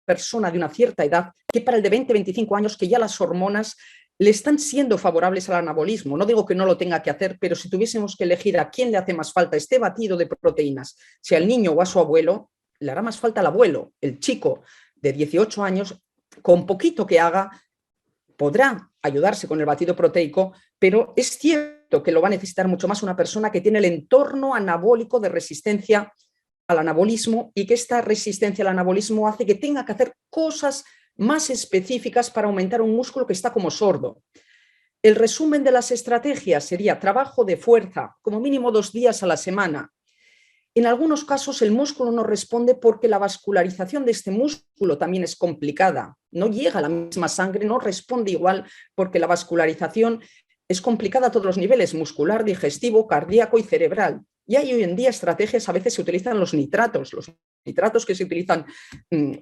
persona de una cierta edad que para el de 20, 25 años, que ya las hormonas le están siendo favorables al anabolismo. No digo que no lo tenga que hacer, pero si tuviésemos que elegir a quién le hace más falta este batido de proteínas, si al niño o a su abuelo, le hará más falta al abuelo. El chico de 18 años, con poquito que haga, podrá ayudarse con el batido proteico, pero es cierto que lo va a necesitar mucho más una persona que tiene el entorno anabólico de resistencia al anabolismo, y que esta resistencia al anabolismo hace que tenga que hacer cosas más específicas para aumentar un músculo que está como sordo. El resumen de las estrategias sería trabajo de fuerza, como mínimo 2 días a la semana. En algunos casos el músculo no responde porque la vascularización de este músculo también es complicada. No llega a la misma sangre, no responde igual porque la vascularización es complicada a todos los niveles, muscular, digestivo, cardíaco y cerebral. Y hay hoy en día estrategias, a veces se utilizan los nitratos que se utilizan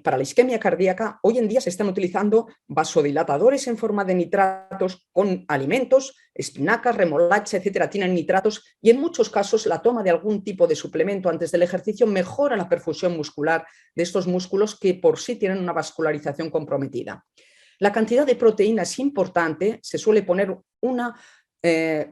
para la isquemia cardíaca. Hoy en día se están utilizando vasodilatadores en forma de nitratos con alimentos, espinacas, remolacha, etcétera, tienen nitratos, y en muchos casos la toma de algún tipo de suplemento antes del ejercicio mejora la perfusión muscular de estos músculos que por sí tienen una vascularización comprometida. La cantidad de proteína es importante, se suele poner una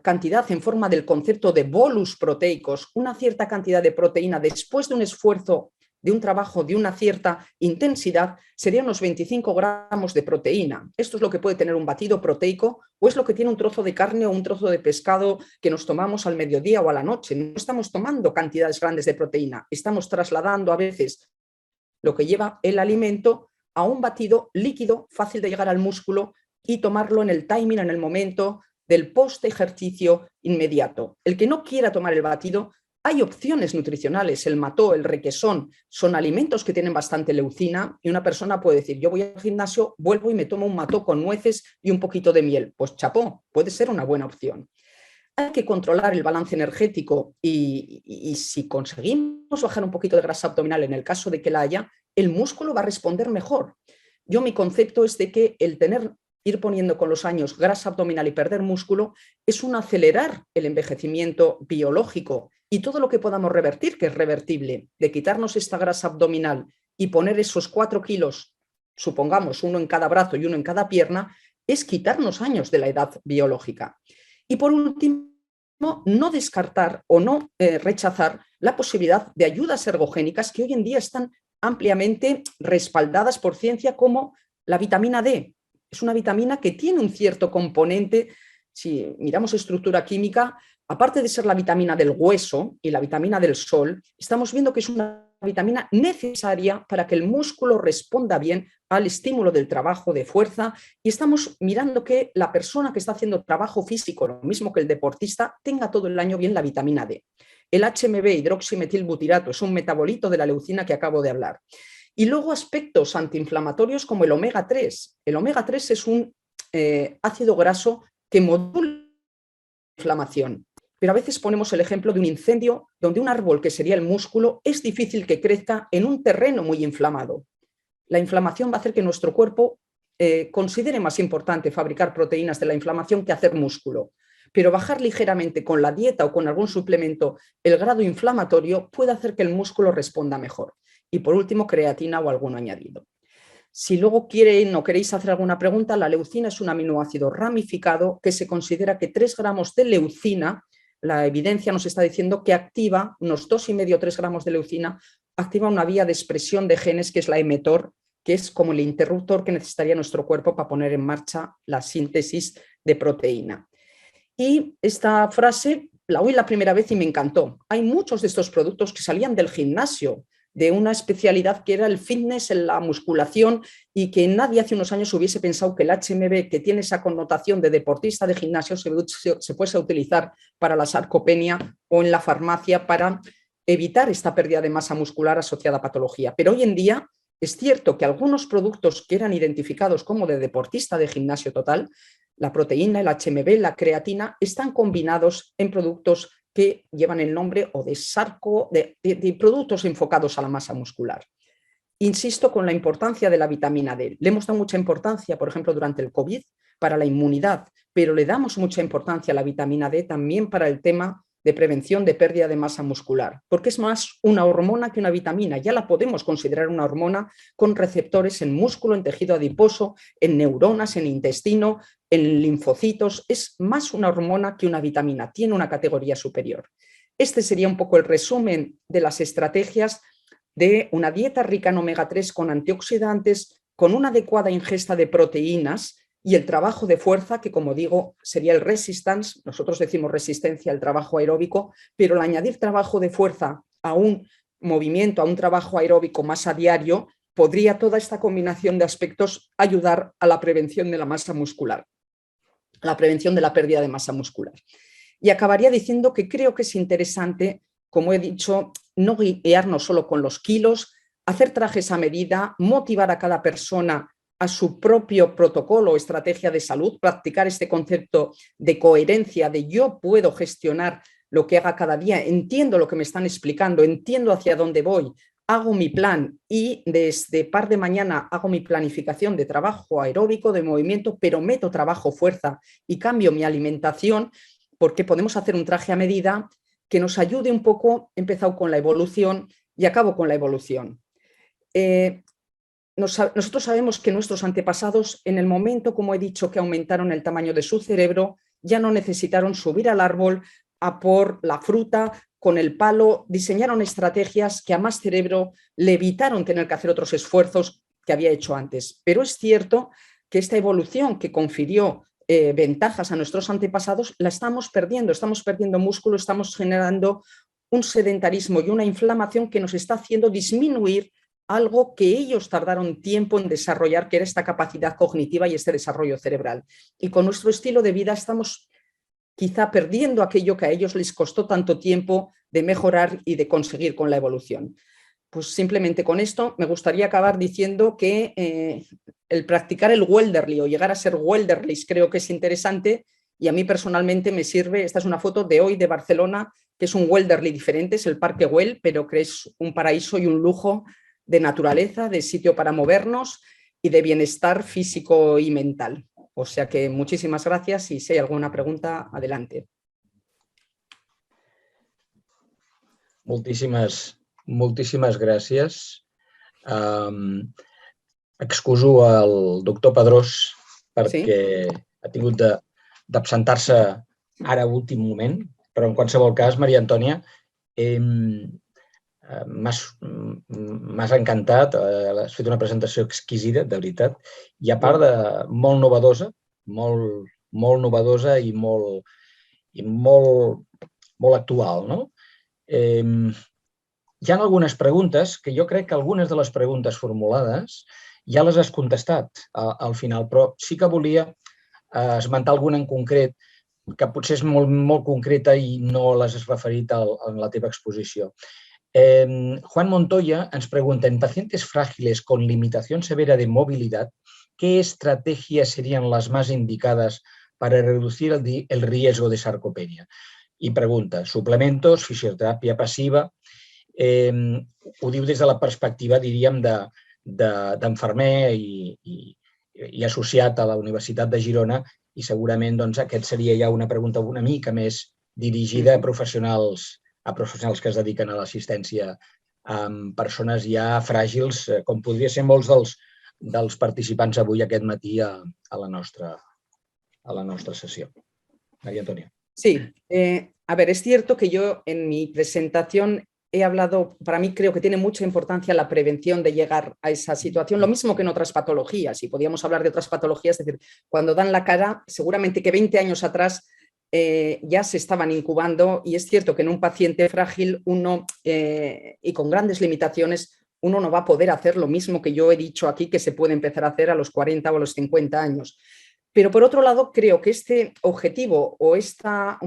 cantidad en forma del concepto de bolus proteicos, una cierta cantidad de proteína después de un esfuerzo, de un trabajo de una cierta intensidad, serían unos 25 gramos de proteína. Esto es lo que puede tener un batido proteico, o es lo que tiene un trozo de carne o un trozo de pescado que nos tomamos al mediodía o a la noche. No estamos tomando cantidades grandes de proteína, estamos trasladando a veces lo que lleva el alimento a un batido líquido fácil de llegar al músculo y tomarlo en el timing, en el momento del post-ejercicio inmediato. El que no quiera tomar el batido, hay opciones nutricionales. El mató, el requesón, son alimentos que tienen bastante leucina, y una persona puede decir, yo voy al gimnasio, vuelvo y me tomo un mató con nueces y un poquito de miel. Pues chapó, puede ser una buena opción. Hay que controlar el balance energético y si conseguimos bajar un poquito de grasa abdominal, en el caso de que la haya, el músculo va a responder mejor. Mi concepto es de que el ir poniendo con los años grasa abdominal y perder músculo es un acelerar el envejecimiento biológico, y todo lo que podamos revertir, que es revertible, de quitarnos esta grasa abdominal y poner esos 4 kilos, supongamos 1 en cada brazo y 1 en cada pierna, es quitarnos años de la edad biológica. Y por último, no descartar o no rechazar la posibilidad de ayudas ergogénicas que hoy en día están ampliamente respaldadas por ciencia, como la vitamina D. Es una vitamina que tiene un cierto componente, si miramos estructura química, aparte de ser la vitamina del hueso y la vitamina del sol, estamos viendo que es una vitamina necesaria para que el músculo responda bien al estímulo del trabajo de fuerza, y estamos mirando que la persona que está haciendo trabajo físico, lo mismo que el deportista, tenga todo el año bien la vitamina D. El HMB, hidroximetilbutirato, es un metabolito de la leucina que acabo de hablar. Y luego aspectos antiinflamatorios como el omega 3. El omega 3 es un ácido graso que modula la inflamación. Pero a veces ponemos el ejemplo de un incendio donde un árbol, que sería el músculo, es difícil que crezca en un terreno muy inflamado. La inflamación va a hacer que nuestro cuerpo considere más importante fabricar proteínas de la inflamación que hacer músculo. Pero bajar ligeramente con la dieta o con algún suplemento el grado inflamatorio puede hacer que el músculo responda mejor. Y por último, creatina o algún añadido. Si luego queréis hacer alguna pregunta, la leucina es un aminoácido ramificado que se considera que 3 gramos de leucina, la evidencia nos está diciendo que activa unos 2,5-3 gramos de leucina, activa una vía de expresión de genes que es la mTOR, que es como el interruptor que necesitaría nuestro cuerpo para poner en marcha la síntesis de proteína. Y esta frase la oí la primera vez y me encantó. Hay muchos de estos productos que salían del gimnasio, de una especialidad que era el fitness, la musculación, y que nadie hace unos años hubiese pensado que el HMB, que tiene esa connotación de deportista de gimnasio, se fuese a utilizar para la sarcopenia o en la farmacia para evitar esta pérdida de masa muscular asociada a patología. Pero hoy en día es cierto que algunos productos que eran identificados como de deportista de gimnasio total, la proteína, el HMB, la creatina, están combinados en productos que llevan el nombre o de sarco, de productos enfocados a la masa muscular. Insisto con la importancia de la vitamina D. Le hemos dado mucha importancia, por ejemplo, durante el COVID, para la inmunidad, pero le damos mucha importancia a la vitamina D también para el tema de prevención de pérdida de masa muscular, porque es más una hormona que una vitamina. Ya la podemos considerar una hormona con receptores en músculo, en tejido adiposo, en neuronas, en intestino, en linfocitos. Es más una hormona que una vitamina, tiene una categoría superior. Este sería un poco el resumen de las estrategias de una dieta rica en omega 3 con antioxidantes, con una adecuada ingesta de proteínas y el trabajo de fuerza, que como digo sería el resistance, nosotros decimos resistencia al trabajo aeróbico, pero el añadir trabajo de fuerza a un movimiento, a un trabajo aeróbico más a diario, podría toda esta combinación de aspectos ayudar a la prevención de la masa muscular, la prevención de la pérdida de masa muscular. Y acabaría diciendo que creo que es interesante, como he dicho, no guiarnos solo con los kilos, hacer trajes a medida, motivar a cada persona a su propio protocolo o estrategia de salud, practicar este concepto de coherencia, de yo puedo gestionar lo que haga cada día, entiendo lo que me están explicando, entiendo hacia dónde voy, hago mi plan y desde par de mañana hago mi planificación de trabajo aeróbico, de movimiento, pero meto trabajo fuerza y cambio mi alimentación, porque podemos hacer un traje a medida que nos ayude un poco. He empezado con la evolución y acabo con la evolución. Nosotros sabemos que nuestros antepasados, en el momento, como he dicho, que aumentaron el tamaño de su cerebro, ya no necesitaron subir al árbol a por la fruta con el palo, diseñaron estrategias que a más cerebro le evitaron tener que hacer otros esfuerzos que había hecho antes. Pero es cierto que esta evolución que confirió ventajas a nuestros antepasados la estamos perdiendo músculo, estamos generando un sedentarismo y una inflamación que nos está haciendo disminuir algo que ellos tardaron tiempo en desarrollar, que era esta capacidad cognitiva y este desarrollo cerebral. Y con nuestro estilo de vida estamos quizá perdiendo aquello que a ellos les costó tanto tiempo de mejorar y de conseguir con la evolución. Pues simplemente con esto me gustaría acabar diciendo que el practicar el Welderly o llegar a ser Welderlys creo que es interesante, y a mí personalmente me sirve. Esta es una foto de hoy de Barcelona, que es un Welderly diferente, es el Parque Güell, pero que es un paraíso y un lujo de naturaleza, de sitio para movernos y de bienestar físico y mental. O sea que muchísimas gracias, y si hay alguna pregunta, adelante. Moltíssimes gràcies. Excuso el doctor Padrós perquè ha tingut d'absentar-se ara a últim moment, però en qualsevol cas, Maria Antònia, m'has encantat, has fet una presentació exquisida, de veritat, i a part de molt novedosa i molt actual, no? Hi ha algunes preguntes que jo crec que algunes de les preguntes formulades ja les has contestat al final, però sí que volia esmentar alguna en concret que potser és molt concreta i no les has referit en la teva exposició. Juan Montoya ens pregunta: en pacientes frágiles con limitación severa de movilidad, ¿qué estrategias serían las más indicadas para reducir el riesgo de sarcopenia? I pregunta: suplementos, fisioteràpia passiva. Ho diu des de la perspectiva, diríem, d'enfermer i associat a la Universitat de Girona, i segurament aquest seria ja una pregunta una mica més dirigida a professionals que es dediquen a l'assistència amb persones ja fràgils, com podria ser molts dels participants avui aquest matí a la nostra sessió. María Antonia. Sí, a ver, es cierto que yo en mi presentación he hablado, para mí creo que tiene mucha importancia la prevención de llegar a esa situación, lo mismo que en otras patologías, y podíamos hablar de otras patologías, es decir, cuando dan la cara, seguramente que 20 años atrás ya se estaban incubando, y es cierto que en un paciente frágil y con grandes limitaciones, uno no va a poder hacer lo mismo que yo he dicho aquí que se puede empezar a hacer a los 40 o a los 50 años. Pero por otro lado, creo que este objetivo o esta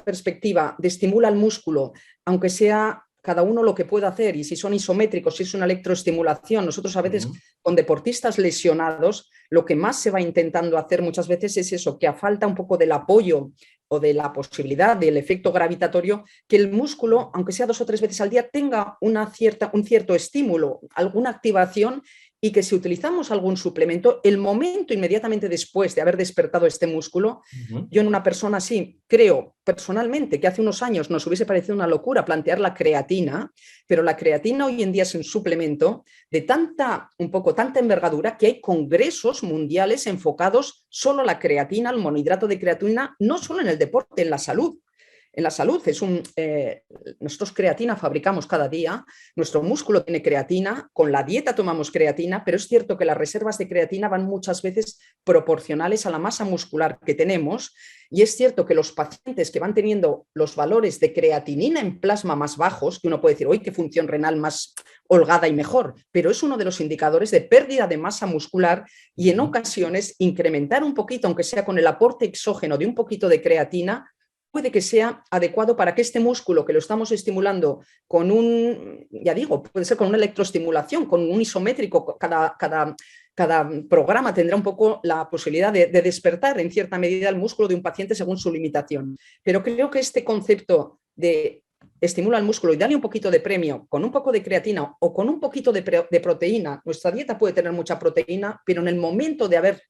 perspectiva de estimular al músculo, aunque sea cada uno lo que pueda hacer, y si son isométricos, si es una electroestimulación, nosotros a veces con deportistas lesionados, lo que más se va intentando hacer muchas veces es eso, que a falta un poco del apoyo o de la posibilidad del efecto gravitatorio, que el músculo, aunque sea 2 o 3 veces al día, tenga un cierto estímulo, alguna activación, y que si utilizamos algún suplemento, el momento inmediatamente después de haber despertado este músculo, yo en una persona así creo personalmente que hace unos años nos hubiese parecido una locura plantear la creatina, pero la creatina hoy en día es un suplemento de tanta envergadura que hay congresos mundiales enfocados solo a la creatina, al monohidrato de creatina, no solo en el deporte, en la salud. En la salud nosotros creatina fabricamos cada día, nuestro músculo tiene creatina, con la dieta tomamos creatina, pero es cierto que las reservas de creatina van muchas veces proporcionales a la masa muscular que tenemos, y es cierto que los pacientes que van teniendo los valores de creatinina en plasma más bajos, que uno puede decir, ¡hoy qué función renal más holgada y mejor! Pero es uno de los indicadores de pérdida de masa muscular, y en ocasiones incrementar un poquito, aunque sea con el aporte exógeno de un poquito de creatina, puede que sea adecuado para que este músculo que lo estamos estimulando con puede ser con una electroestimulación, con un isométrico, cada programa tendrá un poco la posibilidad de despertar en cierta medida el músculo de un paciente según su limitación. Pero creo que este concepto de estimula el músculo y darle un poquito de premio con un poco de creatina o con un poquito de proteína, nuestra dieta puede tener mucha proteína, pero en el momento de haber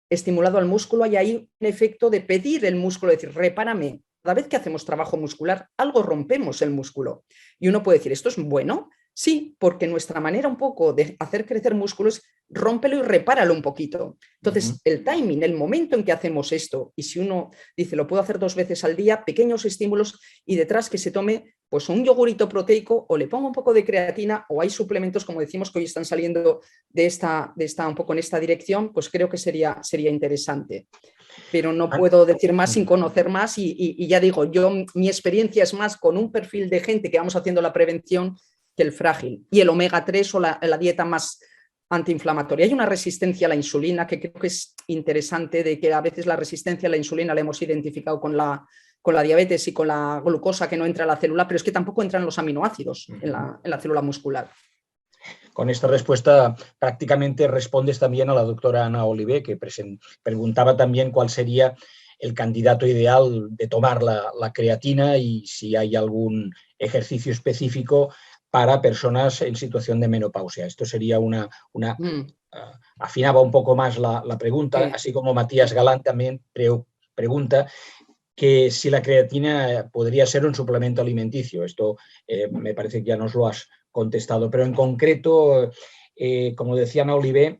estimulado al músculo, hay ahí un efecto de pedir el músculo, decir, repárame. Cada vez que hacemos trabajo muscular, algo rompemos el músculo. Y uno puede decir, ¿esto es bueno? Sí, porque nuestra manera un poco de hacer crecer músculo es rómpelo y repáralo un poquito. Entonces, el timing, el momento en que hacemos esto, y si uno dice, lo puedo hacer 2 veces al día, pequeños estímulos, y detrás que se tome pues un yogurito proteico, o le pongo un poco de creatina, o hay suplementos, como decimos, que hoy están saliendo de esta un poco en esta dirección, pues creo que sería interesante. Pero no puedo decir más sin conocer más, y ya digo, mi experiencia es más con un perfil de gente que vamos haciendo la prevención que el frágil. Y el omega 3 o la dieta más antiinflamatoria. Hay una resistencia a la insulina que creo que es interesante, de que a veces la resistencia a la insulina la hemos identificado con la diabetes y con la glucosa que no entra a la célula, pero es que tampoco entran los aminoácidos en la célula muscular. Con esta respuesta prácticamente respondes también a la doctora Ana Olivé, que preguntaba también cuál sería el candidato ideal de tomar la creatina y si hay algún ejercicio específico para personas en situación de menopausia. Esto sería afinaba un poco más la pregunta, sí. Así como Matías Galán también pregunta que si la creatina podría ser un suplemento alimenticio. Esto me parece que ya nos lo has contestado, pero en concreto, como decía Ana Olivé,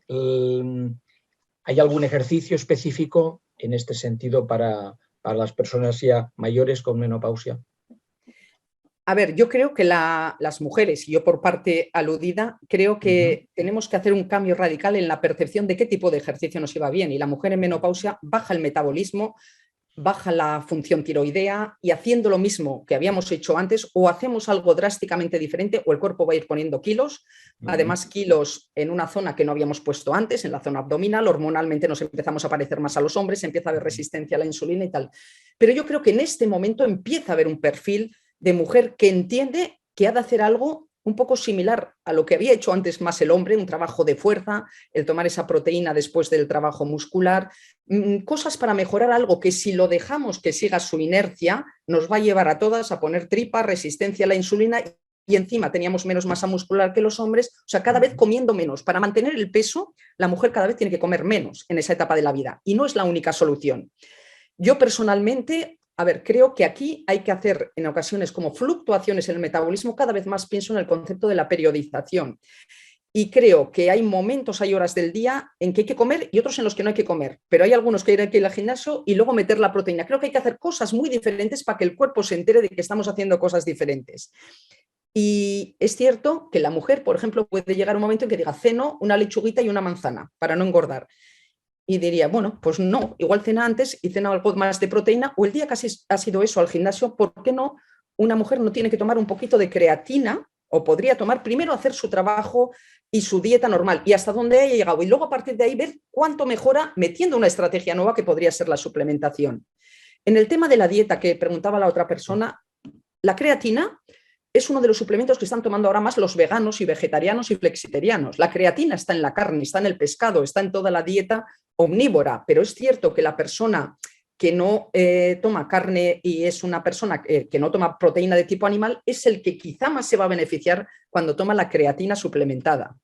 ¿hay algún ejercicio específico en este sentido para las personas ya mayores con menopausia? A ver, yo creo que las mujeres, y yo por parte aludida, creo que tenemos que hacer un cambio radical en la percepción de qué tipo de ejercicio nos iba bien. Y la mujer en menopausia baja el metabolismo, baja la función tiroidea, y haciendo lo mismo que habíamos hecho antes, o hacemos algo drásticamente diferente, o el cuerpo va a ir poniendo kilos, además kilos en una zona que no habíamos puesto antes, en la zona abdominal. Hormonalmente nos empezamos a parecer más a los hombres, empieza a haber resistencia a la insulina y tal. Pero yo creo que en este momento empieza a haber un perfil de mujer que entiende que ha de hacer algo un poco similar a lo que había hecho antes más el hombre, un trabajo de fuerza, el tomar esa proteína después del trabajo muscular, cosas para mejorar algo que, si lo dejamos que siga su inercia, nos va a llevar a todas a poner tripa, resistencia a la insulina, y encima teníamos menos masa muscular que los hombres, o sea, cada vez comiendo menos. Para mantener el peso, la mujer cada vez tiene que comer menos en esa etapa de la vida, y no es la única solución. Yo personalmente, creo que aquí hay que hacer en ocasiones como fluctuaciones en el metabolismo. Cada vez más pienso en el concepto de la periodización. Y creo que hay momentos, hay horas del día en que hay que comer y otros en los que no hay que comer. Pero hay algunos que hay que ir al gimnasio y luego meter la proteína. Creo que hay que hacer cosas muy diferentes para que el cuerpo se entere de que estamos haciendo cosas diferentes. Y es cierto que la mujer, por ejemplo, puede llegar un momento en que diga, ceno una lechuguita y una manzana para no engordar. y diría, bueno, pues no, igual cena antes y cena algo más de proteína, o el día casi ha sido eso al gimnasio, ¿por qué no? Una mujer no tiene que tomar un poquito de creatina, o podría tomar primero, hacer su trabajo y su dieta normal y hasta dónde haya llegado, y luego a partir de ahí ver cuánto mejora metiendo una estrategia nueva que podría ser la suplementación. En el tema de la dieta que preguntaba la otra persona, la creatina es uno de los suplementos que están tomando ahora más los veganos y vegetarianos y flexitarianos. La creatina está en la carne, está en el pescado, está en toda la dieta omnívora, pero es cierto que la persona que no toma carne y es una persona que no toma proteína de tipo animal es el que quizá más se va a beneficiar cuando toma la creatina suplementada.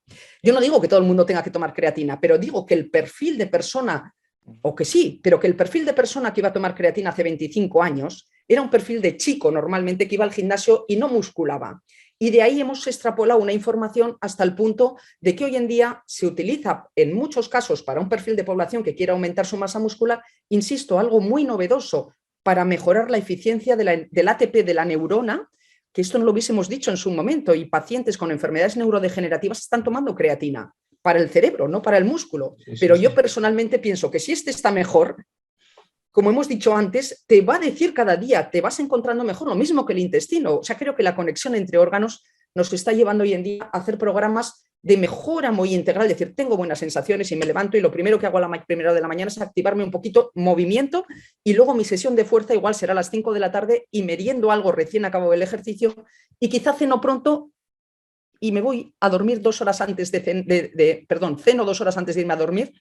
Yo no digo que todo el mundo tenga que tomar creatina, pero digo que el perfil de persona, o que sí, pero que el perfil de persona que iba a tomar creatina hace 25 años era un perfil de chico normalmente que iba al gimnasio y no musculaba. Y de ahí hemos extrapolado una información hasta el punto de que hoy en día se utiliza en muchos casos para un perfil de población que quiera aumentar su masa muscular, insisto, algo muy novedoso para mejorar la eficiencia del ATP de la neurona, que esto no lo hubiésemos dicho en su momento, y pacientes con enfermedades neurodegenerativas están tomando creatina para el cerebro, no para el músculo. Pero yo personalmente pienso que si este está mejor, como hemos dicho antes, te va a decir cada día, te vas encontrando mejor, lo mismo que el intestino. O sea, creo que la conexión entre órganos nos está llevando hoy en día a hacer programas de mejora muy integral, es decir, tengo buenas sensaciones y me levanto y lo primero que hago a la primera hora de la mañana es activarme un poquito, movimiento, y luego mi sesión de fuerza igual será a las 5 de la tarde y meriendo algo recién acabo el ejercicio y quizá ceno pronto y me voy a dormir 2 horas antes ceno 2 horas antes de irme a dormir.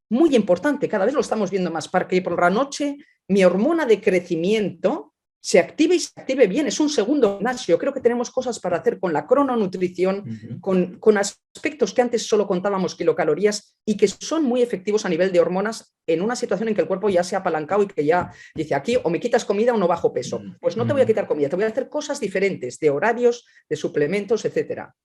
Muy importante, cada vez lo estamos viendo más, para que por la noche mi hormona de crecimiento se active y se active bien. Es un segundo gimnasio. Creo que tenemos cosas para hacer con la crononutrición, con aspectos que antes solo contábamos kilocalorías y que son muy efectivos a nivel de hormonas en una situación en que el cuerpo ya se ha apalancado y que ya dice, aquí o me quitas comida o no bajo peso. Pues no te voy a quitar comida, te voy a hacer cosas diferentes de horarios, de suplementos, etcétera.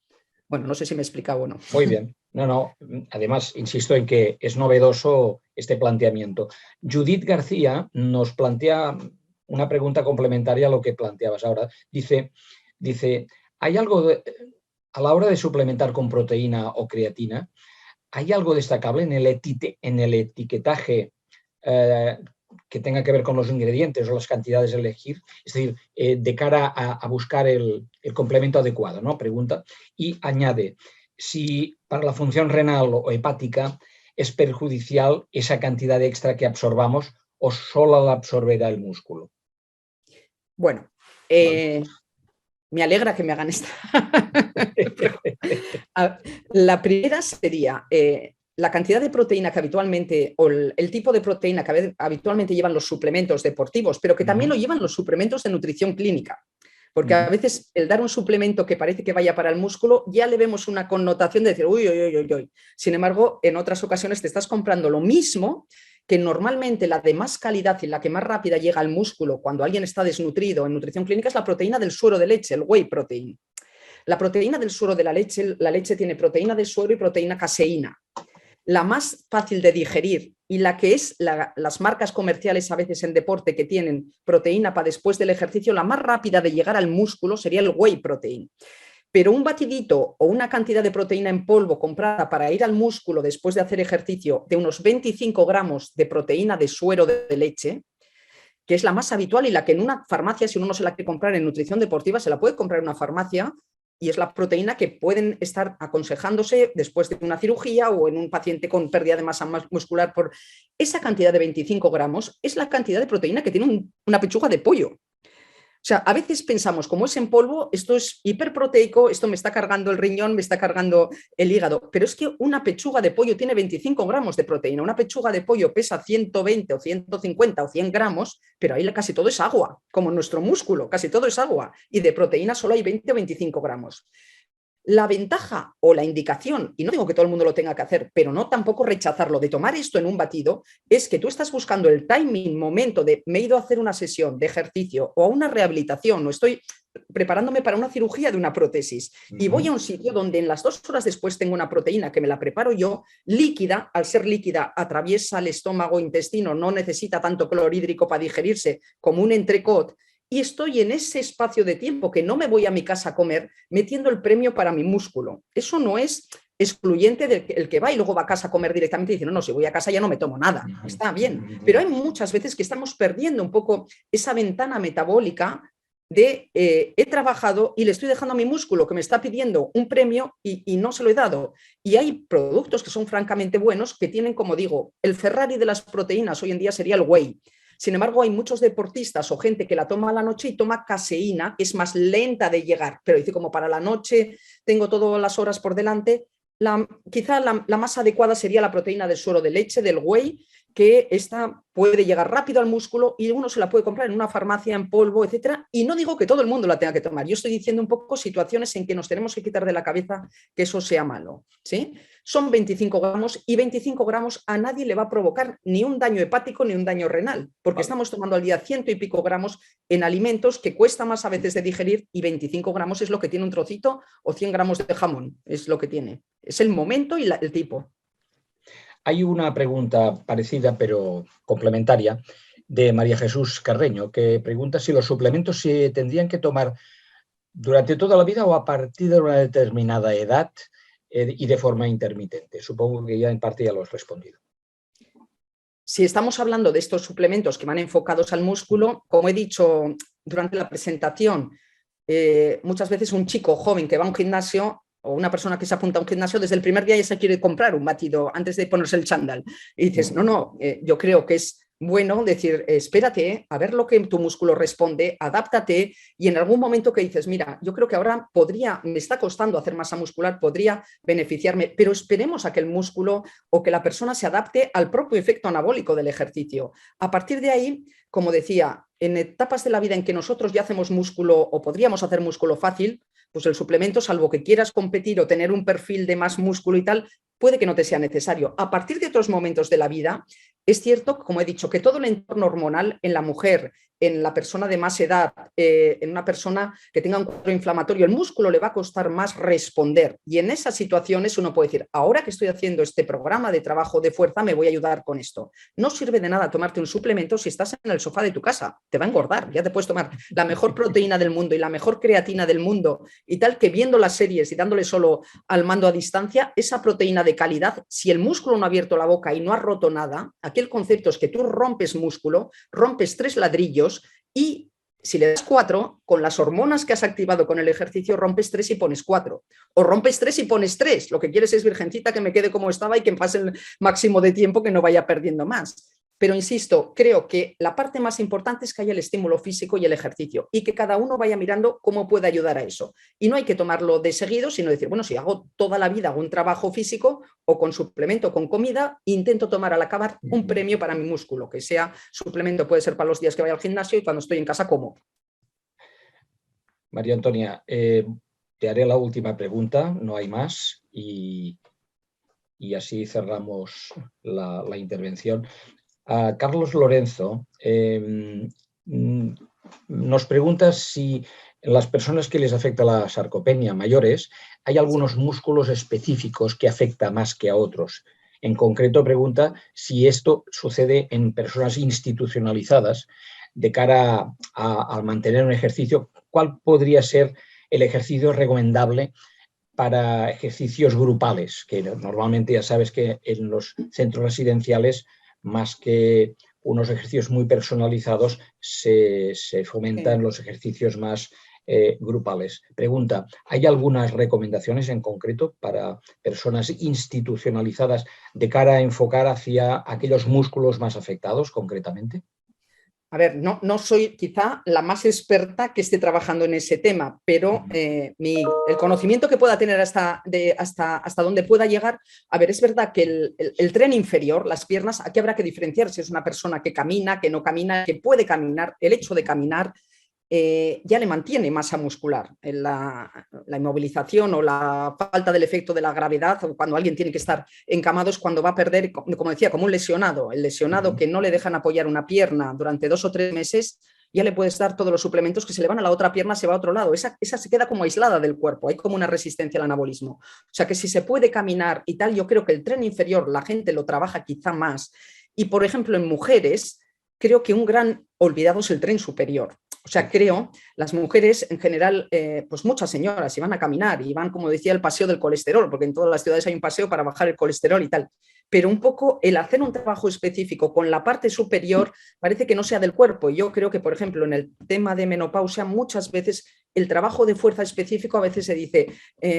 Bueno, no sé si me he explicado o no. Muy bien. No. Además, insisto en que es novedoso este planteamiento. Judith García nos plantea una pregunta complementaria a lo que planteabas ahora. Dice, ¿hay algo a la hora de suplementar con proteína o creatina, hay algo destacable en el etiquetaje que tenga que ver con los ingredientes o las cantidades a elegir? Es decir, de cara a buscar el complemento adecuado, ¿no? Pregunta. Y añade, si para la función renal o hepática es perjudicial esa cantidad extra que absorbamos o solo la absorberá el músculo. Bueno, me alegra que me hagan esta. La primera sería la cantidad de proteína que habitualmente, o el tipo de proteína que habitualmente llevan los suplementos deportivos, pero que también lo llevan los suplementos de nutrición clínica. Porque a veces el dar un suplemento que parece que vaya para el músculo, ya le vemos una connotación de decir, uy. Sin embargo, en otras ocasiones te estás comprando lo mismo que normalmente la de más calidad y la que más rápida llega al músculo cuando alguien está desnutrido en nutrición clínica es la proteína del suero de leche, el whey protein. La proteína del suero de la leche tiene proteína de suero y proteína caseína. La más fácil de digerir y la que es las marcas comerciales a veces en deporte que tienen proteína para después del ejercicio, la más rápida de llegar al músculo sería el whey protein. Pero un batidito o una cantidad de proteína en polvo comprada para ir al músculo después de hacer ejercicio de unos 25 gramos de proteína de suero de leche, que es la más habitual y la que en una farmacia, si uno no se la quiere comprar en nutrición deportiva, se la puede comprar en una farmacia, y es la proteína que pueden estar aconsejándose después de una cirugía o en un paciente con pérdida de masa muscular. Por esa cantidad de 25 gramos es la cantidad de proteína que tiene una pechuga de pollo. O sea, a veces pensamos, como es en polvo, esto es hiperproteico, esto me está cargando el riñón, me está cargando el hígado, pero es que una pechuga de pollo tiene 25 gramos de proteína, una pechuga de pollo pesa 120 o 150 o 100 gramos, pero ahí casi todo es agua, como nuestro músculo, casi todo es agua, y de proteína solo hay 20 o 25 gramos. La ventaja o la indicación, y no digo que todo el mundo lo tenga que hacer, pero no tampoco rechazarlo, de tomar esto en un batido, es que tú estás buscando el timing, momento de me he ido a hacer una sesión de ejercicio o a una rehabilitación, o estoy preparándome para una cirugía de una prótesis y voy a un sitio donde en las 2 horas después tengo una proteína que me la preparo yo, líquida, al ser líquida atraviesa el estómago, intestino, no necesita tanto clorhídrico para digerirse como un entrecot, y estoy en ese espacio de tiempo que no me voy a mi casa a comer metiendo el premio para mi músculo. Eso no es excluyente del que va y luego va a casa a comer directamente y dice, no, si voy a casa ya no me tomo nada, está bien. Pero hay muchas veces que estamos perdiendo un poco esa ventana metabólica de he trabajado y le estoy dejando a mi músculo que me está pidiendo un premio y no se lo he dado. Y hay productos que son francamente buenos que tienen, como digo, el Ferrari de las proteínas hoy en día sería el whey. Sin embargo, hay muchos deportistas o gente que la toma a la noche y toma caseína, que es más lenta de llegar, pero dice como para la noche tengo todas las horas por delante. Quizá la más adecuada sería la proteína del suero de leche, del whey, que esta puede llegar rápido al músculo y uno se la puede comprar en una farmacia en polvo, etcétera. Y no digo que todo el mundo la tenga que tomar. Yo estoy diciendo un poco situaciones en que nos tenemos que quitar de la cabeza que eso sea malo, ¿sí? Son 25 gramos y 25 gramos a nadie le va a provocar ni un daño hepático ni un daño renal, porque estamos tomando al día 100 y pico gramos en alimentos que cuesta más a veces de digerir y 25 gramos es lo que tiene un trocito o 100 gramos de jamón, es lo que tiene. Es el momento y el tipo. Hay una pregunta parecida, pero complementaria, de María Jesús Carreño, que pregunta si los suplementos se tendrían que tomar durante toda la vida o a partir de una determinada edad y de forma intermitente. Supongo que ya en parte ya lo has respondido. Si estamos hablando de estos suplementos que van enfocados al músculo, como he dicho durante la presentación, muchas veces un chico joven que va a un gimnasio o una persona que se apunta a un gimnasio, desde el primer día ya se quiere comprar un batido antes de ponerse el chándal. Y dices, no, yo creo que es bueno decir, espérate, a ver lo que tu músculo responde, adáptate y en algún momento que dices, mira, yo creo que ahora me está costando hacer masa muscular, podría beneficiarme, pero esperemos a que el músculo o que la persona se adapte al propio efecto anabólico del ejercicio. A partir de ahí, como decía, en etapas de la vida en que nosotros ya hacemos músculo o podríamos hacer músculo fácil, pues el suplemento, salvo que quieras competir o tener un perfil de más músculo y tal, puede que no te sea necesario. A partir de otros momentos de la vida, es cierto, como he dicho, que todo el entorno hormonal en la mujer, en la persona de más edad, en una persona que tenga un cuadro inflamatorio, el músculo le va a costar más responder. Y en esas situaciones uno puede decir, ahora que estoy haciendo este programa de trabajo de fuerza, me voy a ayudar con esto. No sirve de nada tomarte un suplemento si estás en el sofá de tu casa. Te va a engordar. Ya te puedes tomar la mejor proteína del mundo y la mejor creatina del mundo y tal, que viendo las series y dándole solo al mando a distancia, esa proteína de calidad, si el músculo no ha abierto la boca y no ha roto nada, aquí el concepto es que tú rompes músculo, rompes 3 ladrillos y si le das 4, con las hormonas que has activado con el ejercicio, rompes 3 y pones 4. O rompes 3 y pones 3. Lo que quieres es, virgencita, que me quede como estaba y que pase el máximo de tiempo, que no vaya perdiendo más. Pero insisto, creo que la parte más importante es que haya el estímulo físico y el ejercicio y que cada uno vaya mirando cómo puede ayudar a eso. Y no hay que tomarlo de seguido, sino decir, bueno, si hago toda la vida un trabajo físico o con suplemento, con comida, intento tomar al acabar un premio para mi músculo, que sea suplemento, puede ser para los días que vaya al gimnasio y cuando estoy en casa como. María Antonia, te haré la última pregunta, no hay más, y así cerramos la intervención. Carlos Lorenzo nos pregunta si en las personas que les afecta la sarcopenia mayores hay algunos músculos específicos que afecta más que a otros. En concreto pregunta si esto sucede en personas institucionalizadas de cara a mantener un ejercicio. ¿Cuál podría ser el ejercicio recomendable para ejercicios grupales? Que normalmente ya sabes que en los centros residenciales, más que unos ejercicios muy personalizados, se fomentan los ejercicios más grupales. Pregunta, ¿hay algunas recomendaciones en concreto para personas institucionalizadas de cara a enfocar hacia aquellos músculos más afectados concretamente? A ver, no soy quizá la más experta que esté trabajando en ese tema, pero el conocimiento que pueda tener hasta donde pueda llegar, a ver, es verdad que el tren inferior, las piernas, aquí habrá que diferenciar si es una persona que camina, que no camina, que puede caminar. El hecho de caminar ya le mantiene masa muscular. La inmovilización o la falta del efecto de la gravedad, o cuando alguien tiene que estar encamado, es cuando va a perder, como decía, como un lesionado. El lesionado que no le dejan apoyar una pierna durante 2 o 3 meses, ya le puedes dar todos los suplementos que se le van a la otra pierna, se va a otro lado. Esa se queda como aislada del cuerpo, hay como una resistencia al anabolismo. O sea que si se puede caminar y tal, yo creo que el tren inferior la gente lo trabaja quizá más. Y por ejemplo en mujeres, creo que un gran olvidado es el tren superior. O sea, creo, las mujeres en general, pues muchas señoras, y van a caminar, y van, como decía, al paseo del colesterol, porque en todas las ciudades hay un paseo para bajar el colesterol y tal. Pero un poco el hacer un trabajo específico con la parte superior parece que no sea del cuerpo. Y yo creo que, por ejemplo, en el tema de menopausia, muchas veces el trabajo de fuerza específico a veces se dice,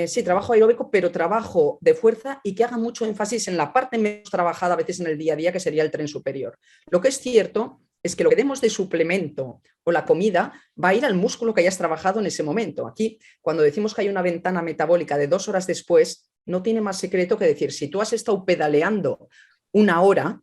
sí, trabajo aeróbico, pero trabajo de fuerza y que haga mucho énfasis en la parte menos trabajada a veces en el día a día, que sería el tren superior. Lo que es cierto es que lo que demos de suplemento o la comida va a ir al músculo que hayas trabajado en ese momento. Aquí, cuando decimos que hay una ventana metabólica de 2 horas después, no tiene más secreto que decir, si tú has estado pedaleando 1 hora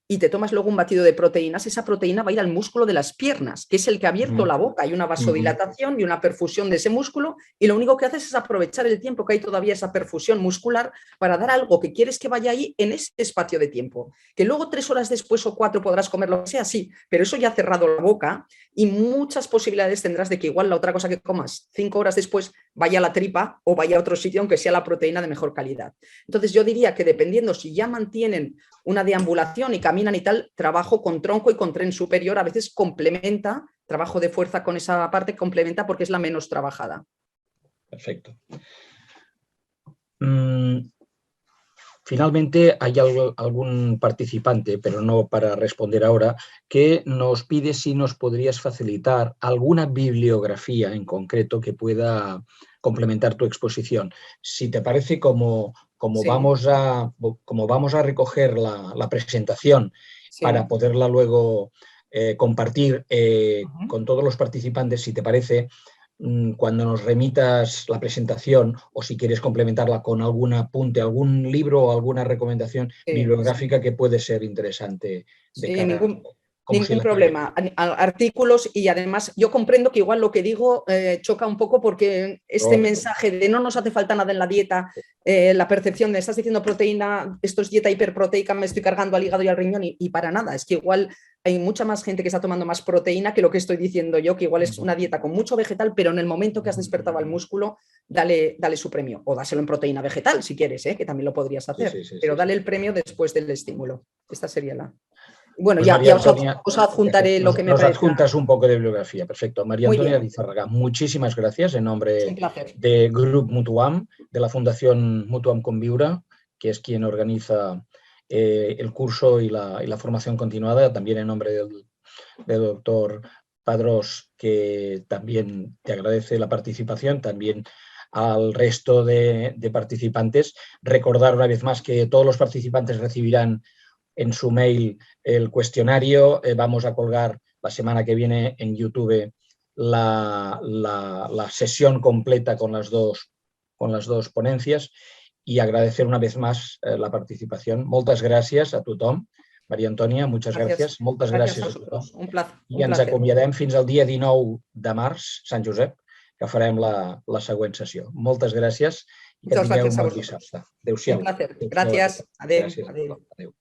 y te tomas luego un batido de proteínas, esa proteína va a ir al músculo de las piernas, que es el que ha abierto la boca. Hay una vasodilatación y una perfusión de ese músculo y lo único que haces es aprovechar el tiempo que hay todavía esa perfusión muscular para dar algo que quieres que vaya ahí en ese espacio de tiempo. Que luego 3 horas después o 4 podrás comer lo que sea, sí, pero eso ya ha cerrado la boca y muchas posibilidades tendrás de que igual la otra cosa que comas 5 horas después vaya a la tripa o vaya a otro sitio, aunque sea la proteína de mejor calidad. Entonces yo diría que dependiendo si ya mantienen una deambulación y caminan y tal, trabajo con tronco y con tren superior a veces complementa, trabajo de fuerza con esa parte complementa porque es la menos trabajada. Perfecto. Finalmente, hay algún participante, pero no para responder ahora, que nos pide si nos podrías facilitar alguna bibliografía en concreto que pueda complementar tu exposición. Si te parece, como Sí. vamos a recoger la presentación Sí. para poderla luego compartir con todos los participantes, si te parece, cuando nos remitas la presentación o si quieres complementarla con algún apunte, algún libro o alguna recomendación bibliográfica que puede ser interesante de cara ningún problema. Artículos y además yo comprendo que igual lo que digo choca un poco porque este mensaje de no nos hace falta nada en la dieta, la percepción de estás diciendo proteína, esto es dieta hiperproteica, me estoy cargando al hígado y al riñón y para nada, es que igual hay mucha más gente que está tomando más proteína que lo que estoy diciendo yo, que igual es una dieta con mucho vegetal, pero en el momento que has despertado al músculo, dale su premio. O dáselo en proteína vegetal si quieres, que también lo podrías hacer, pero dale el premio después del estímulo. Esta sería la... Bueno, pues ya os adjuntaré lo que me parece. Nos adjuntas un poco de bibliografía, perfecto. María Antonia Lizárraga, muchísimas gracias en nombre de Grup Mutuam, de la Fundación Mutuam Conviure, que es quien organiza el curso y la formación continuada, también en nombre del doctor Padrós, que también te agradece la participación, también al resto de participantes. Recordar una vez más que todos los participantes recibirán en su mail el cuestionario. Vamos a colgar la semana que viene en YouTube la sesión completa con las dos ponencias y agradecer una vez más la participación. Moltes gràcies a tothom. Maria Antònia, moltes gràcies. Moltes gràcies a tothom. Un placer. I ens acomiadem fins al dia 19 de març, Sant Josep, que farem la següent sessió. Moltes gràcies i que tingueu un bon dissabte. Adéu-siau. Un placer. Gràcies. Adéu. Gràcies. Adéu.